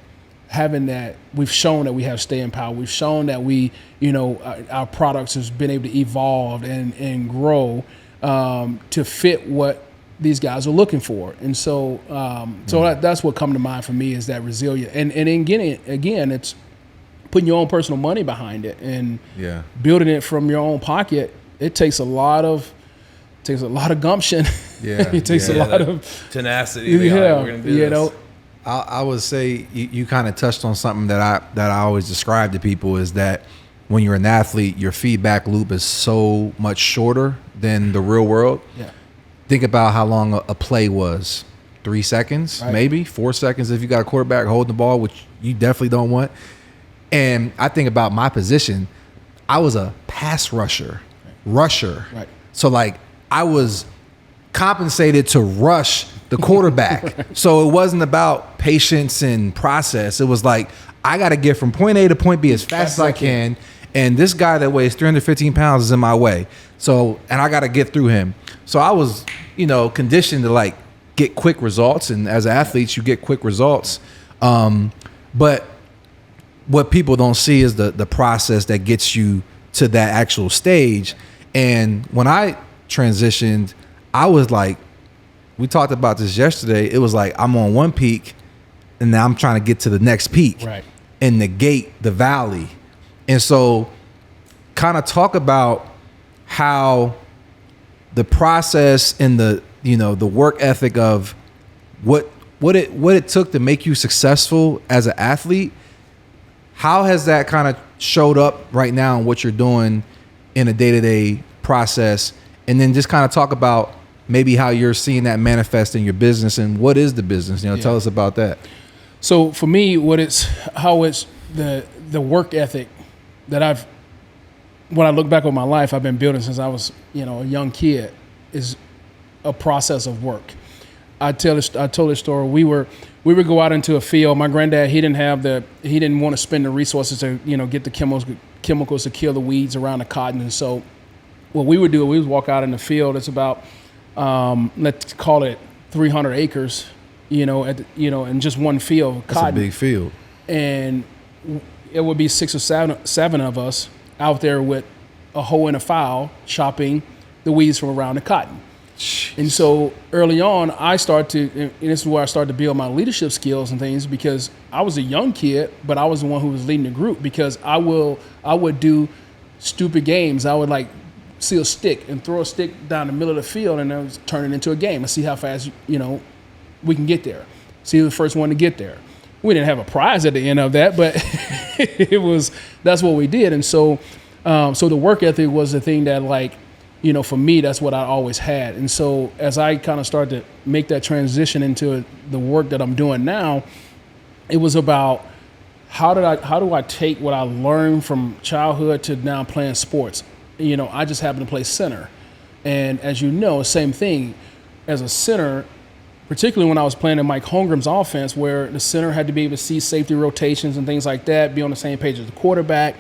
we've shown that we have staying power. We've shown that we, our products has been able to evolve and grow to fit what these guys are looking for. And so, that's what come to mind for me, is that resilient. And again, it's putting your own personal money behind it, and building it from your own pocket. It takes a lot of gumption. Yeah, it takes a lot of tenacity. Yeah, we're gonna do this. I would say you kind of touched on something that I always describe to people, is that when you're an athlete, your feedback loop is so much shorter than the real world. Yeah. Think about how long a play was. 3 seconds, right. Maybe 4 seconds if you got a quarterback holding the ball, which you definitely don't want. And I think about my position. I was a pass rusher. Right. So like, I was compensated to rush the quarterback. So it wasn't about patience and process. It was like, I got to get from point A to point B as fast as I can. And this guy that weighs 315 pounds is in my way. So, and I got to get through him. So I was, conditioned to like get quick results. And as athletes, you get quick results. But what people don't see is the process that gets you to that actual stage. And when I transitioned, I was like, we talked about this yesterday. It was like, I'm on one peak and now I'm trying to get to the next peak, right, and negate the valley. And so kind of talk about how the process and the work ethic of what it took to make you successful as an athlete. How has that kind of showed up right now in what you're doing in a day-to-day process? And then just kind of talk about maybe how you're seeing that manifest in your business, and what is the business? Tell us about that. So for me, how it's the work ethic that when I look back on my life, I've been building since I was, a young kid, is a process of work. I told this story. We would go out into a field. My granddad, he didn't want to spend the resources to, get the chemicals to kill the weeds around the cotton. And so what we would do, we would walk out in the field. It's about, let's call it 300 acres, in just one field. That's cotton. A big field. And it would be 6 or 7 of us out there with a hoe and a file chopping the weeds from around the cotton. Jeez. And so early on, and this is where I started to build my leadership skills and things, because I was a young kid, but I was the one who was leading the group, because I would do stupid games. I would like see a stick and throw a stick down the middle of the field, and I was turning it into a game and see how fast, we can get there. See who's the first one to get there. We didn't have a prize at the end of that, but that's what we did. And so, so the work ethic was the thing that, like, for me, that's what I always had. And so as I kind of started to make that transition into the work that I'm doing now, it was about how do I take what I learned from childhood to now playing sports. I just happen to play center. And as you know, same thing as a center, particularly when I was playing in Mike Holmgren's offense, where the center had to be able to see safety rotations and things like that, be on the same page as the quarterback.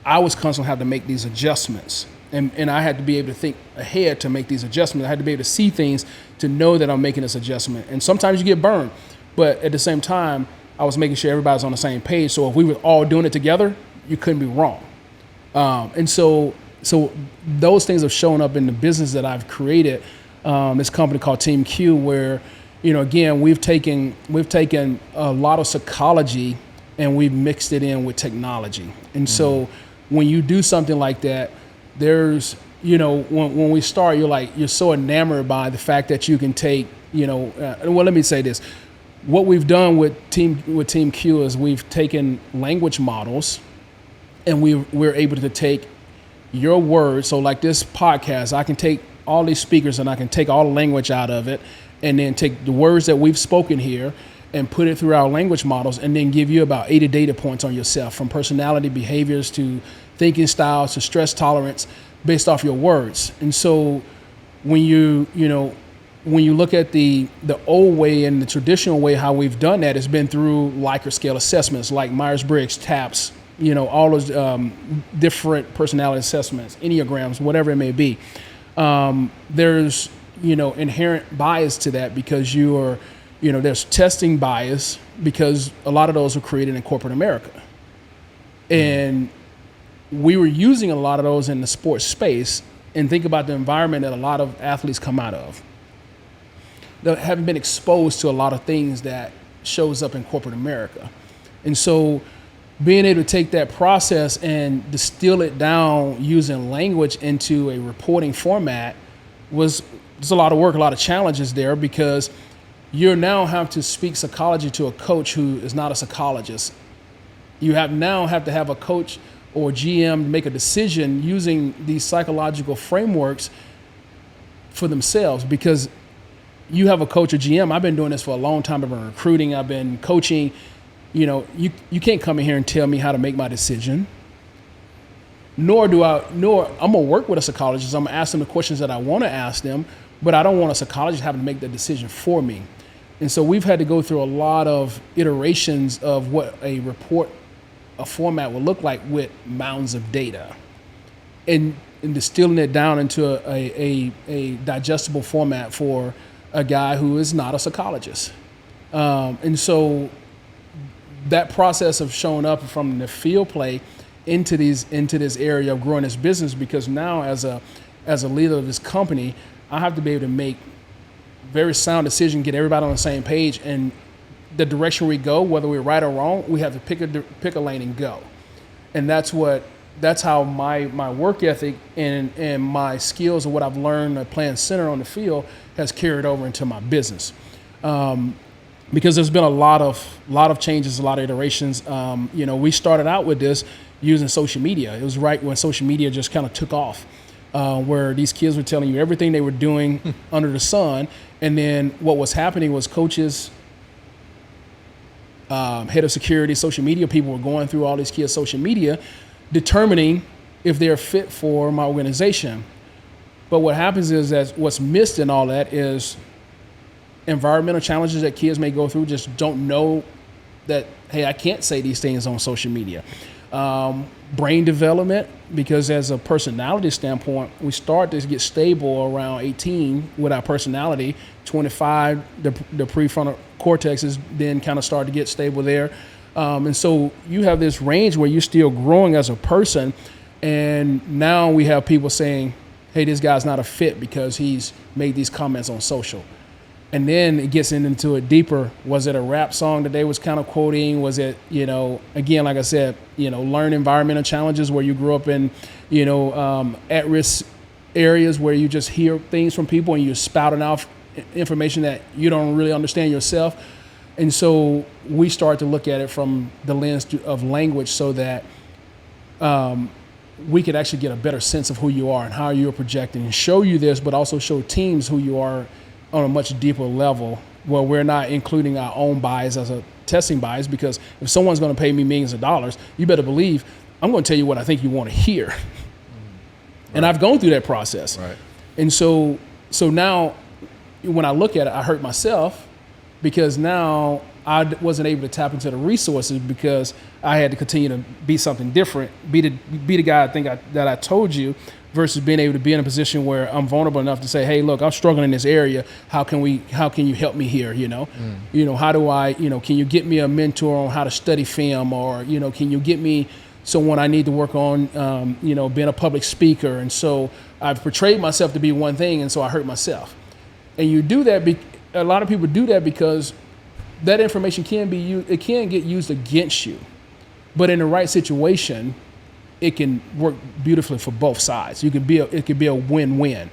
I was constantly having to make these adjustments, and I had to be able to think ahead to make these adjustments. I had to be able to see things to know that I'm making this adjustment. And sometimes you get burned, but at the same time, I was making sure everybody's on the same page. So if we were all doing it together, you couldn't be wrong. And so those things have shown up in the business that I've created, this company called Team Q, where, again, we've taken a lot of psychology and we've mixed it in with technology. And so when you do something like that, there's, when we start, you're so enamored by the fact that you can take, let me say this. What we've done with Team Q is we've taken language models and we're able to take your words. So like this podcast, I can take all these speakers and I can take all the language out of it and then take the words that we've spoken here and put it through our language models and then give you about 80 data points on yourself, from personality, behaviors to thinking styles to stress tolerance based off your words. And so when you look at the old way and the traditional way how we've done that, has been through Likert scale assessments like Myers-Briggs, TAPS, all those different personality assessments, Enneagrams, whatever it may be. There's, inherent bias to that because there's testing bias because a lot of those were created in corporate America. And we were using a lot of those in the sports space, and think about the environment that a lot of athletes come out of. They haven't been exposed to a lot of things that shows up in corporate America. And so being able to take that process and distill it down using language into a reporting format there's a lot of work, a lot of challenges there, because you now have to speak psychology to a coach who is not a psychologist. You now have to have a coach or GM make a decision using these psychological frameworks for themselves, because you have a coach or GM. I've been doing this for a long time. I've been recruiting. I've been coaching. You can't come in here and tell me how to make my decision. Nor I'm gonna work with a psychologist. I'm gonna ask them the questions that I want to ask them, but I don't want a psychologist having to make the decision for me. And so we've had to go through a lot of iterations of what a format will look like with mounds of data, and distilling it down into a digestible format for a guy who is not a psychologist. And so that process of showing up from the field play into this area of growing this business, because now as a leader of this company, I have to be able to make very sound decision, get everybody on the same page, and the direction we go, whether we're right or wrong, we have to pick a lane and go. And that's how my work ethic and my skills of what I've learned at playing center on the field has carried over into my business. Because there's been a lot of changes, a lot of iterations. We started out with this using social media. It was right when social media just kind of took off, where these kids were telling you everything they were doing under the sun. And then what was happening was coaches, head of security, social media people were going through all these kids' social media, determining if they're fit for my organization. But what happens is that what's missed in all that is environmental challenges that kids may go through, just don't know that, hey, I can't say these things on social media. Brain development, because as a personality standpoint, we start to get stable around 18 with our personality. 25, the prefrontal cortex is then kind of start to get stable there. And so you have this range where you're still growing as a person. And now we have people saying, hey, this guy's not a fit because he's made these comments on social. And then it gets into it deeper. Was it a rap song that they was kind of quoting? Was it, again, like I said, learn environmental challenges where you grew up in, at-risk areas where you just hear things from people and you're spouting out information that you don't really understand yourself. And so we start to look at it from the lens of language, so that we could actually get a better sense of who you are and how you're projecting, and show you this, but also show teams who you are on a much deeper level, where we're not including our own bias as a testing bias. Because if someone's going to pay me millions of dollars, you better believe I'm going to tell you what I think you want to hear. Right. And I've gone through that process. Right. And so now when I look at it, I hurt myself, because now I wasn't able to tap into the resources, because I had to continue to be something different, be the guy that I told you, versus being able to be in a position where I'm vulnerable enough to say, hey, look, I'm struggling in this area. How can you help me here? How do I, can you get me a mentor on how to study film, or, can you get me someone I need to work on, being a public speaker? And so I've portrayed myself to be one thing, and so I hurt myself. And you do that a lot of people do that because that information can be used, it can get used against you. But in the right situation, it can work beautifully for both sides. It could be a win-win.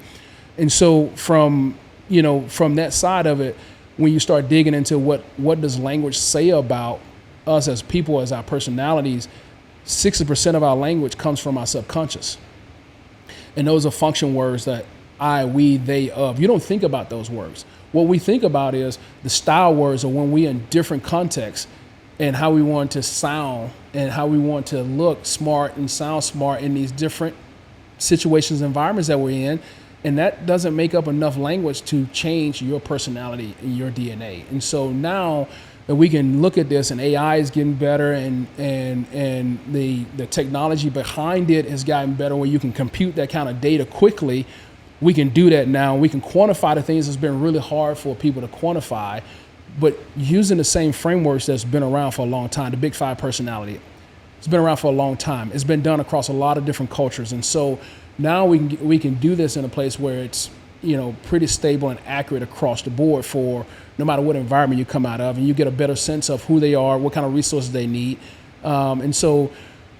And so from that side of it, when you start digging into what does language say about us as people, as our personalities, 60% of our language comes from our subconscious. And those are function words that I, we, they, of. You don't think about those words. What we think about is the style words, or when we in different contexts and how we want to sound and how we want to look smart and sound smart in these different situations, environments that we're in. And that doesn't make up enough language to change your personality and your DNA. And so now that we can look at this, and AI is getting better, and the technology behind it has gotten better, where you can compute that kind of data quickly. We can do that now. We can quantify the things that's been really hard for people to quantify, but using the same frameworks that's been around for a long time. The Big Five personality, it's been around for a long time. It's been done across a lot of different cultures, and so now we can do this in a place where it's pretty stable and accurate across the board for no matter what environment you come out of, and you get a better sense of who they are, what kind of resources they need. And so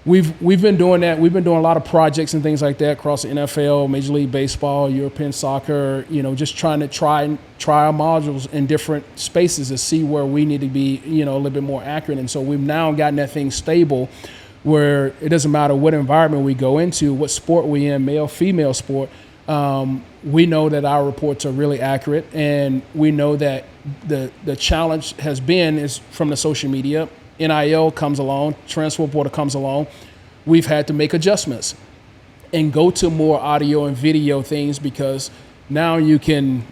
we've been doing that. We've been doing a lot of projects and things like that across the NFL, Major League Baseball, European soccer, just trying to try our modules in different spaces to see where we need to be, a little bit more accurate. And so we've now gotten that thing stable where it doesn't matter what environment we go into, what sport we in, male, female sport, we know that our reports are really accurate, and we know that the challenge has been is from the social media. NIL comes along, transfer portal comes along. We've had to make adjustments and go to more audio and video things, because now you can,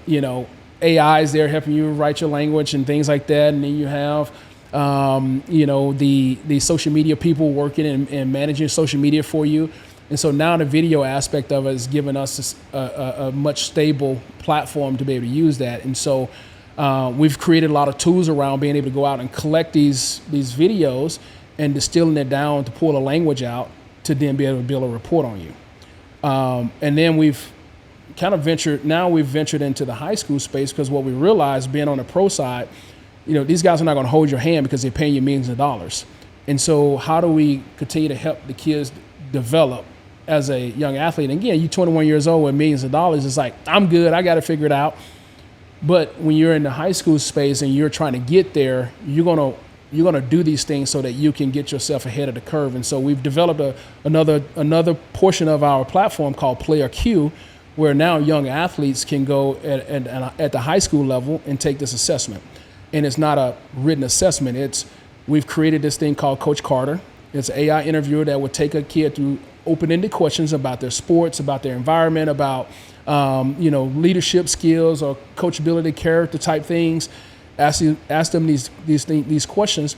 AI is there helping you write your language and things like that, and then you have the social media people working and managing social media for you. And so now the video aspect of it has given us a much stable platform to be able to use that. And so we've created a lot of tools around being able to go out and collect these videos and distilling it down to pull a language out to then be able to build a report on you. And then we've ventured into the high school space, because what we realized being on the pro side, these guys are not going to hold your hand because they're paying you millions of dollars. And so how do we continue to help the kids develop as a young athlete? And again, you're 21 years old with millions of dollars. It's like, I'm good. I got to figure it out. But when you're in the high school space and you're trying to get there, you're gonna do these things so that you can get yourself ahead of the curve. And so we've developed another portion of our platform called Player Q, where now young athletes can go at the high school level and take this assessment. And it's not a written assessment. We've created this thing called Coach Carter. It's an AI interviewer that would take a kid through open-ended questions about their sports, about their environment, about leadership skills or coachability, character type things. Ask them these questions.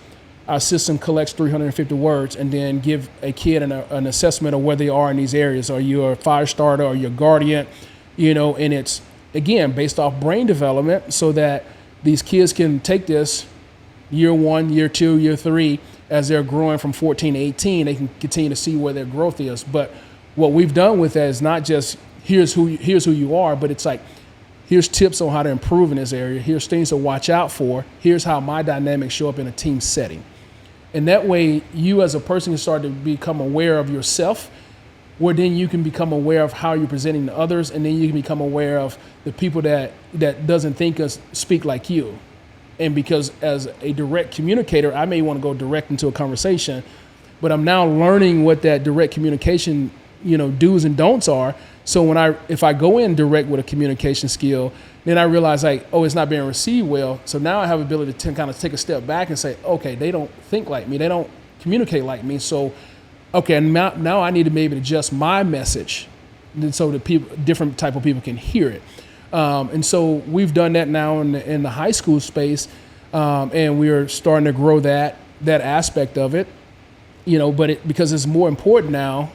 Our system collects 350 words and then give a kid an assessment of where they are in these areas. Are you a fire starter? Are you a guardian? And it's, again, based off brain development, so that these kids can take this year 1, year 2, year 3, as they're growing from 14 to 18, they can continue to see where their growth is. But what we've done with that is not just here's who you are, but it's like, here's tips on how to improve in this area. Here's things to watch out for. Here's how my dynamics show up in a team setting. And that way, you as a person can start to become aware of yourself, where then you can become aware of how you're presenting to others, and then you can become aware of the people that doesn't think us speak like you. And because as a direct communicator, I may want to go direct into a conversation, but I'm now learning what that direct communication, do's and don'ts are. So if I go in direct with a communication skill, then I realize it's not being received well. So now I have the ability to kind of take a step back and say, okay, they don't think like me. They don't communicate like me. So, okay, now I need to maybe adjust my message so that different type of people can hear it. And so we've done that now in the high school space, and we're starting to grow that aspect of it, but because it's more important now,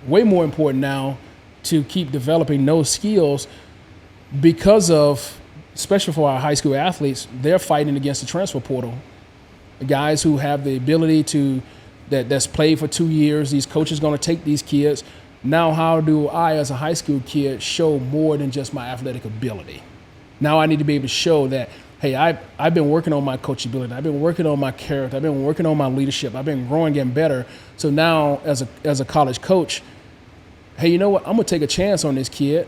way more important now, to keep developing those skills, because of, especially for our high school athletes, they're fighting against the transfer portal. The guys who have the ability that's played for 2 years, these coaches going to take these kids. Now, how do I, as a high school kid, show more than just my athletic ability? Now I need to be able to show that hey, I've been working on my coachability. I've been working on my character. I've been working on my leadership. I've been growing, getting better. So now as a college coach, hey, you know what? I'm going to take a chance on this kid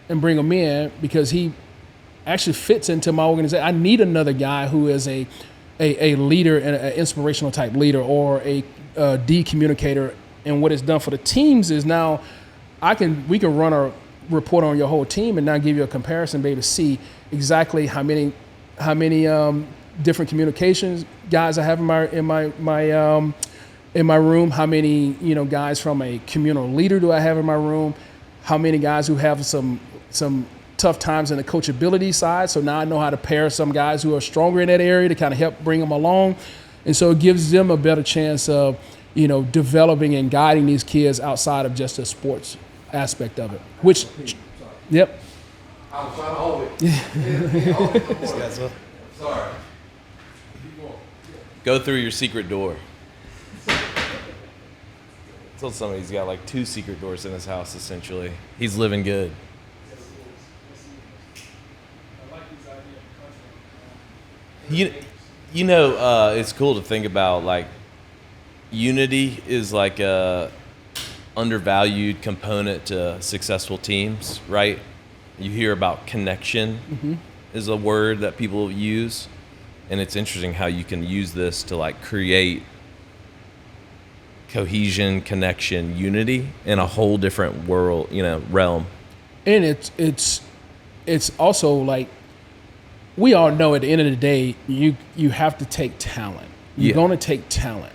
and bring him in because he actually fits into my organization. I need another guy who is a leader and an inspirational type leader, or a de-communicator. And what it's done for the teams is now we can run a report on your whole team and now give you a comparison, be able to see exactly how many different communications guys I have in my room, how many guys from a communal leader do I have in my room, how many guys who have some tough times in the coachability side. So now I know how to pair some guys who are stronger in that area to kind of help bring them along. And so it gives them a better chance of, developing and guiding these kids outside of just the sports aspect of it. Which, yep. I was trying to hold it. Sorry. Go through your secret door. Told somebody he's got like 2 secret doors in his house, essentially. He's living good. It's cool to think about, like, unity is like a undervalued component to successful teams, right? You hear about connection is a word that people use, and it's interesting how you can use this to like create cohesion, connection, unity in a whole different world, realm. And it's also like, we all know at the end of the day, you have to take talent. You're going to take talent.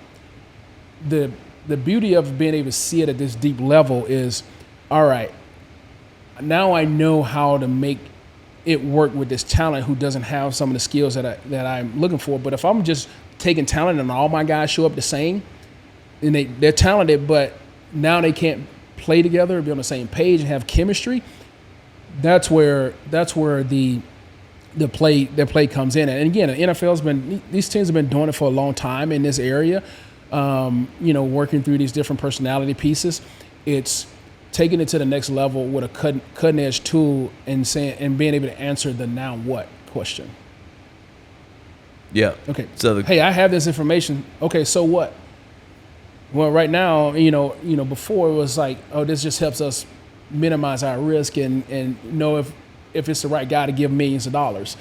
The beauty of being able to see it at this deep level is, all right, now I know how to make it work with this talent who doesn't have some of the skills that I'm looking for. But if I'm just taking talent and all my guys show up the same, and they're talented, but now they can't play together, be on the same page, and have chemistry, that's where the play comes in. And again, the NFL's these teams have been doing it for a long time in this area. Working through these different personality pieces. It's taking it to the next level with a cutting edge tool and being able to answer the now what question. Yeah. Okay. So hey, I have this information. Okay, so what? Well, right now, before it was like, oh, this just helps us minimize our risk and know if it's the right guy to give millions of dollars.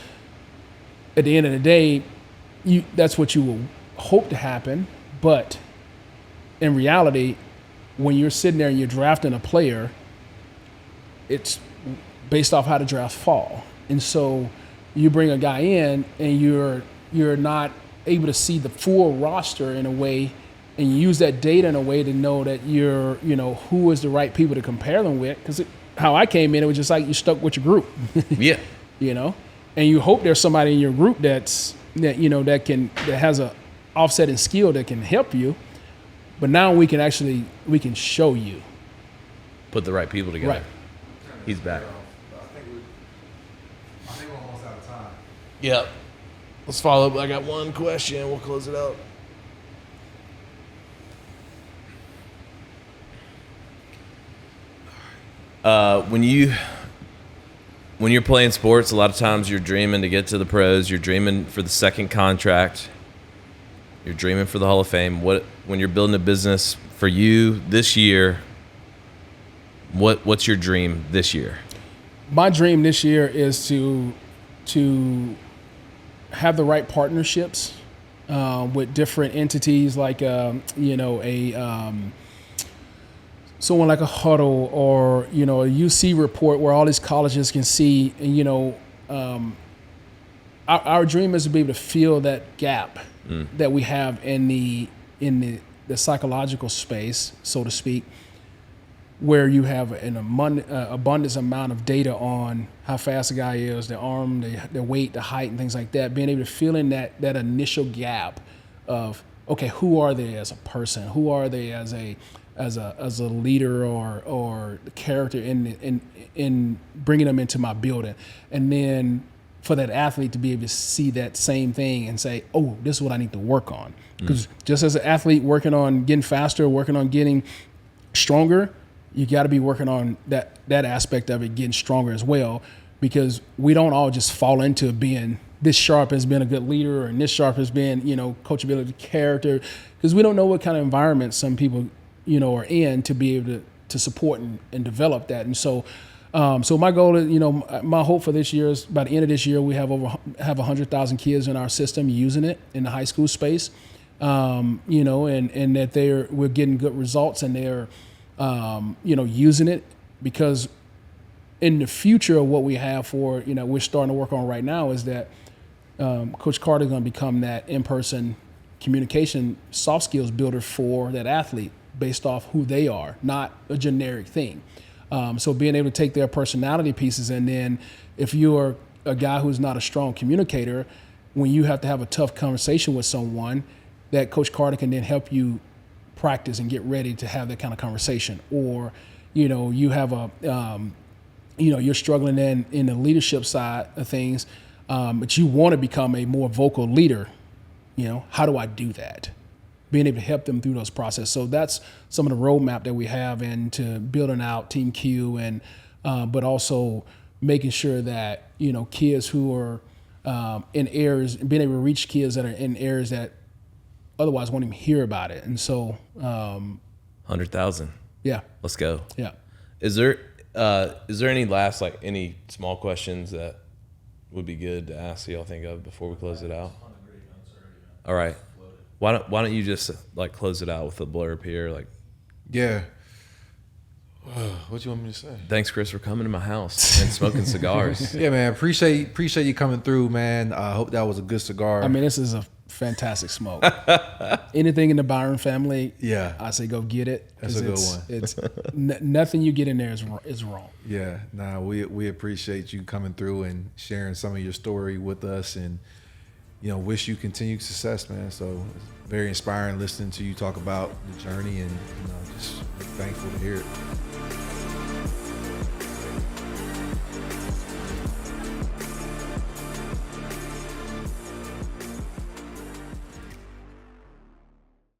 At the end of the day, that's what you will hope to happen. But in reality, when you're sitting there and you're drafting a player, it's based off how the drafts fall. And so you bring a guy in and you're not able to see the full roster in a way, and you use that data in a way to know that who is the right people to compare them with. Because how I came in, it was just like you stuck with your group. Yeah. And you hope there's somebody in your group that has a offsetting skill that can help you. But now we can show you. Put the right people together. Right. He's back. I think we're almost out of time. Yep. Let's follow up. I got one question. We'll close it out. When you're playing sports, a lot of times you're dreaming to get to the pros. You're dreaming for the second contract. You're dreaming for the Hall of Fame. When you're building a business for you this year, what's your dream this year? My dream this year is to have the right partnerships with different entities, like someone like a Huddle or a UC report where all these colleges can see. And our dream is to be able to fill that gap that we have in the psychological space, so to speak, where you have an abundance amount of data on how fast a guy is, their arm, their weight, the height, and things like that. Being able to fill in that initial gap of, okay, who are they as a person? Who are they as a leader or character in bringing them into my building? And then for that athlete to be able to see that same thing and say, oh, this is what I need to work on. Because just as an athlete working on getting faster, working on getting stronger, you got to be working on that aspect of it, getting stronger as well, because we don't all just fall into being this sharp has been a good leader, and this sharp has been, coachability, character, because we don't know what kind of environment some people, are in to be able to support and develop that. And so, so my goal is, my hope for this year is by the end of this year, we have 100,000 kids in our system using it in the high school space, and that we're getting good results, and they're, using it, because in the future of what we have for, we're starting to work on right now is that Coach Carter is going to become that in-person communication soft skills builder for that athlete based off who they are, not a generic thing. So being able to take their personality pieces, and then if you're a guy who's not a strong communicator, when you have to have a tough conversation with someone, that Coach Carter can then help you practice and get ready to have that kind of conversation. Or, you have you're struggling in the leadership side of things, but you want to become a more vocal leader. How do I do that? Being able to help them through those processes. So that's some of the roadmap that we have into building out Team Q, and but also making sure that kids who are in areas, being able to reach kids that are in areas that otherwise won't even hear about it. And so 100,000. Yeah. Let's go. Yeah. Is there any last, any small questions that would be good to ask y'all think of before we close it out? All right. Why don't you just close it out with a blurb here? Yeah. What you want me to say? Thanks, Chris, for coming to my house and smoking cigars. Yeah, man. Appreciate you coming through, man. I hope that was a good cigar. I mean, this is a fantastic smoke. Anything in the Byron family, yeah, I say go get it. That's a good one. It's nothing you get in there is wrong. Yeah, we appreciate you coming through and sharing some of your story with us, and wish you continued success, man. So it's very inspiring listening to you talk about the journey, and just thankful to hear it.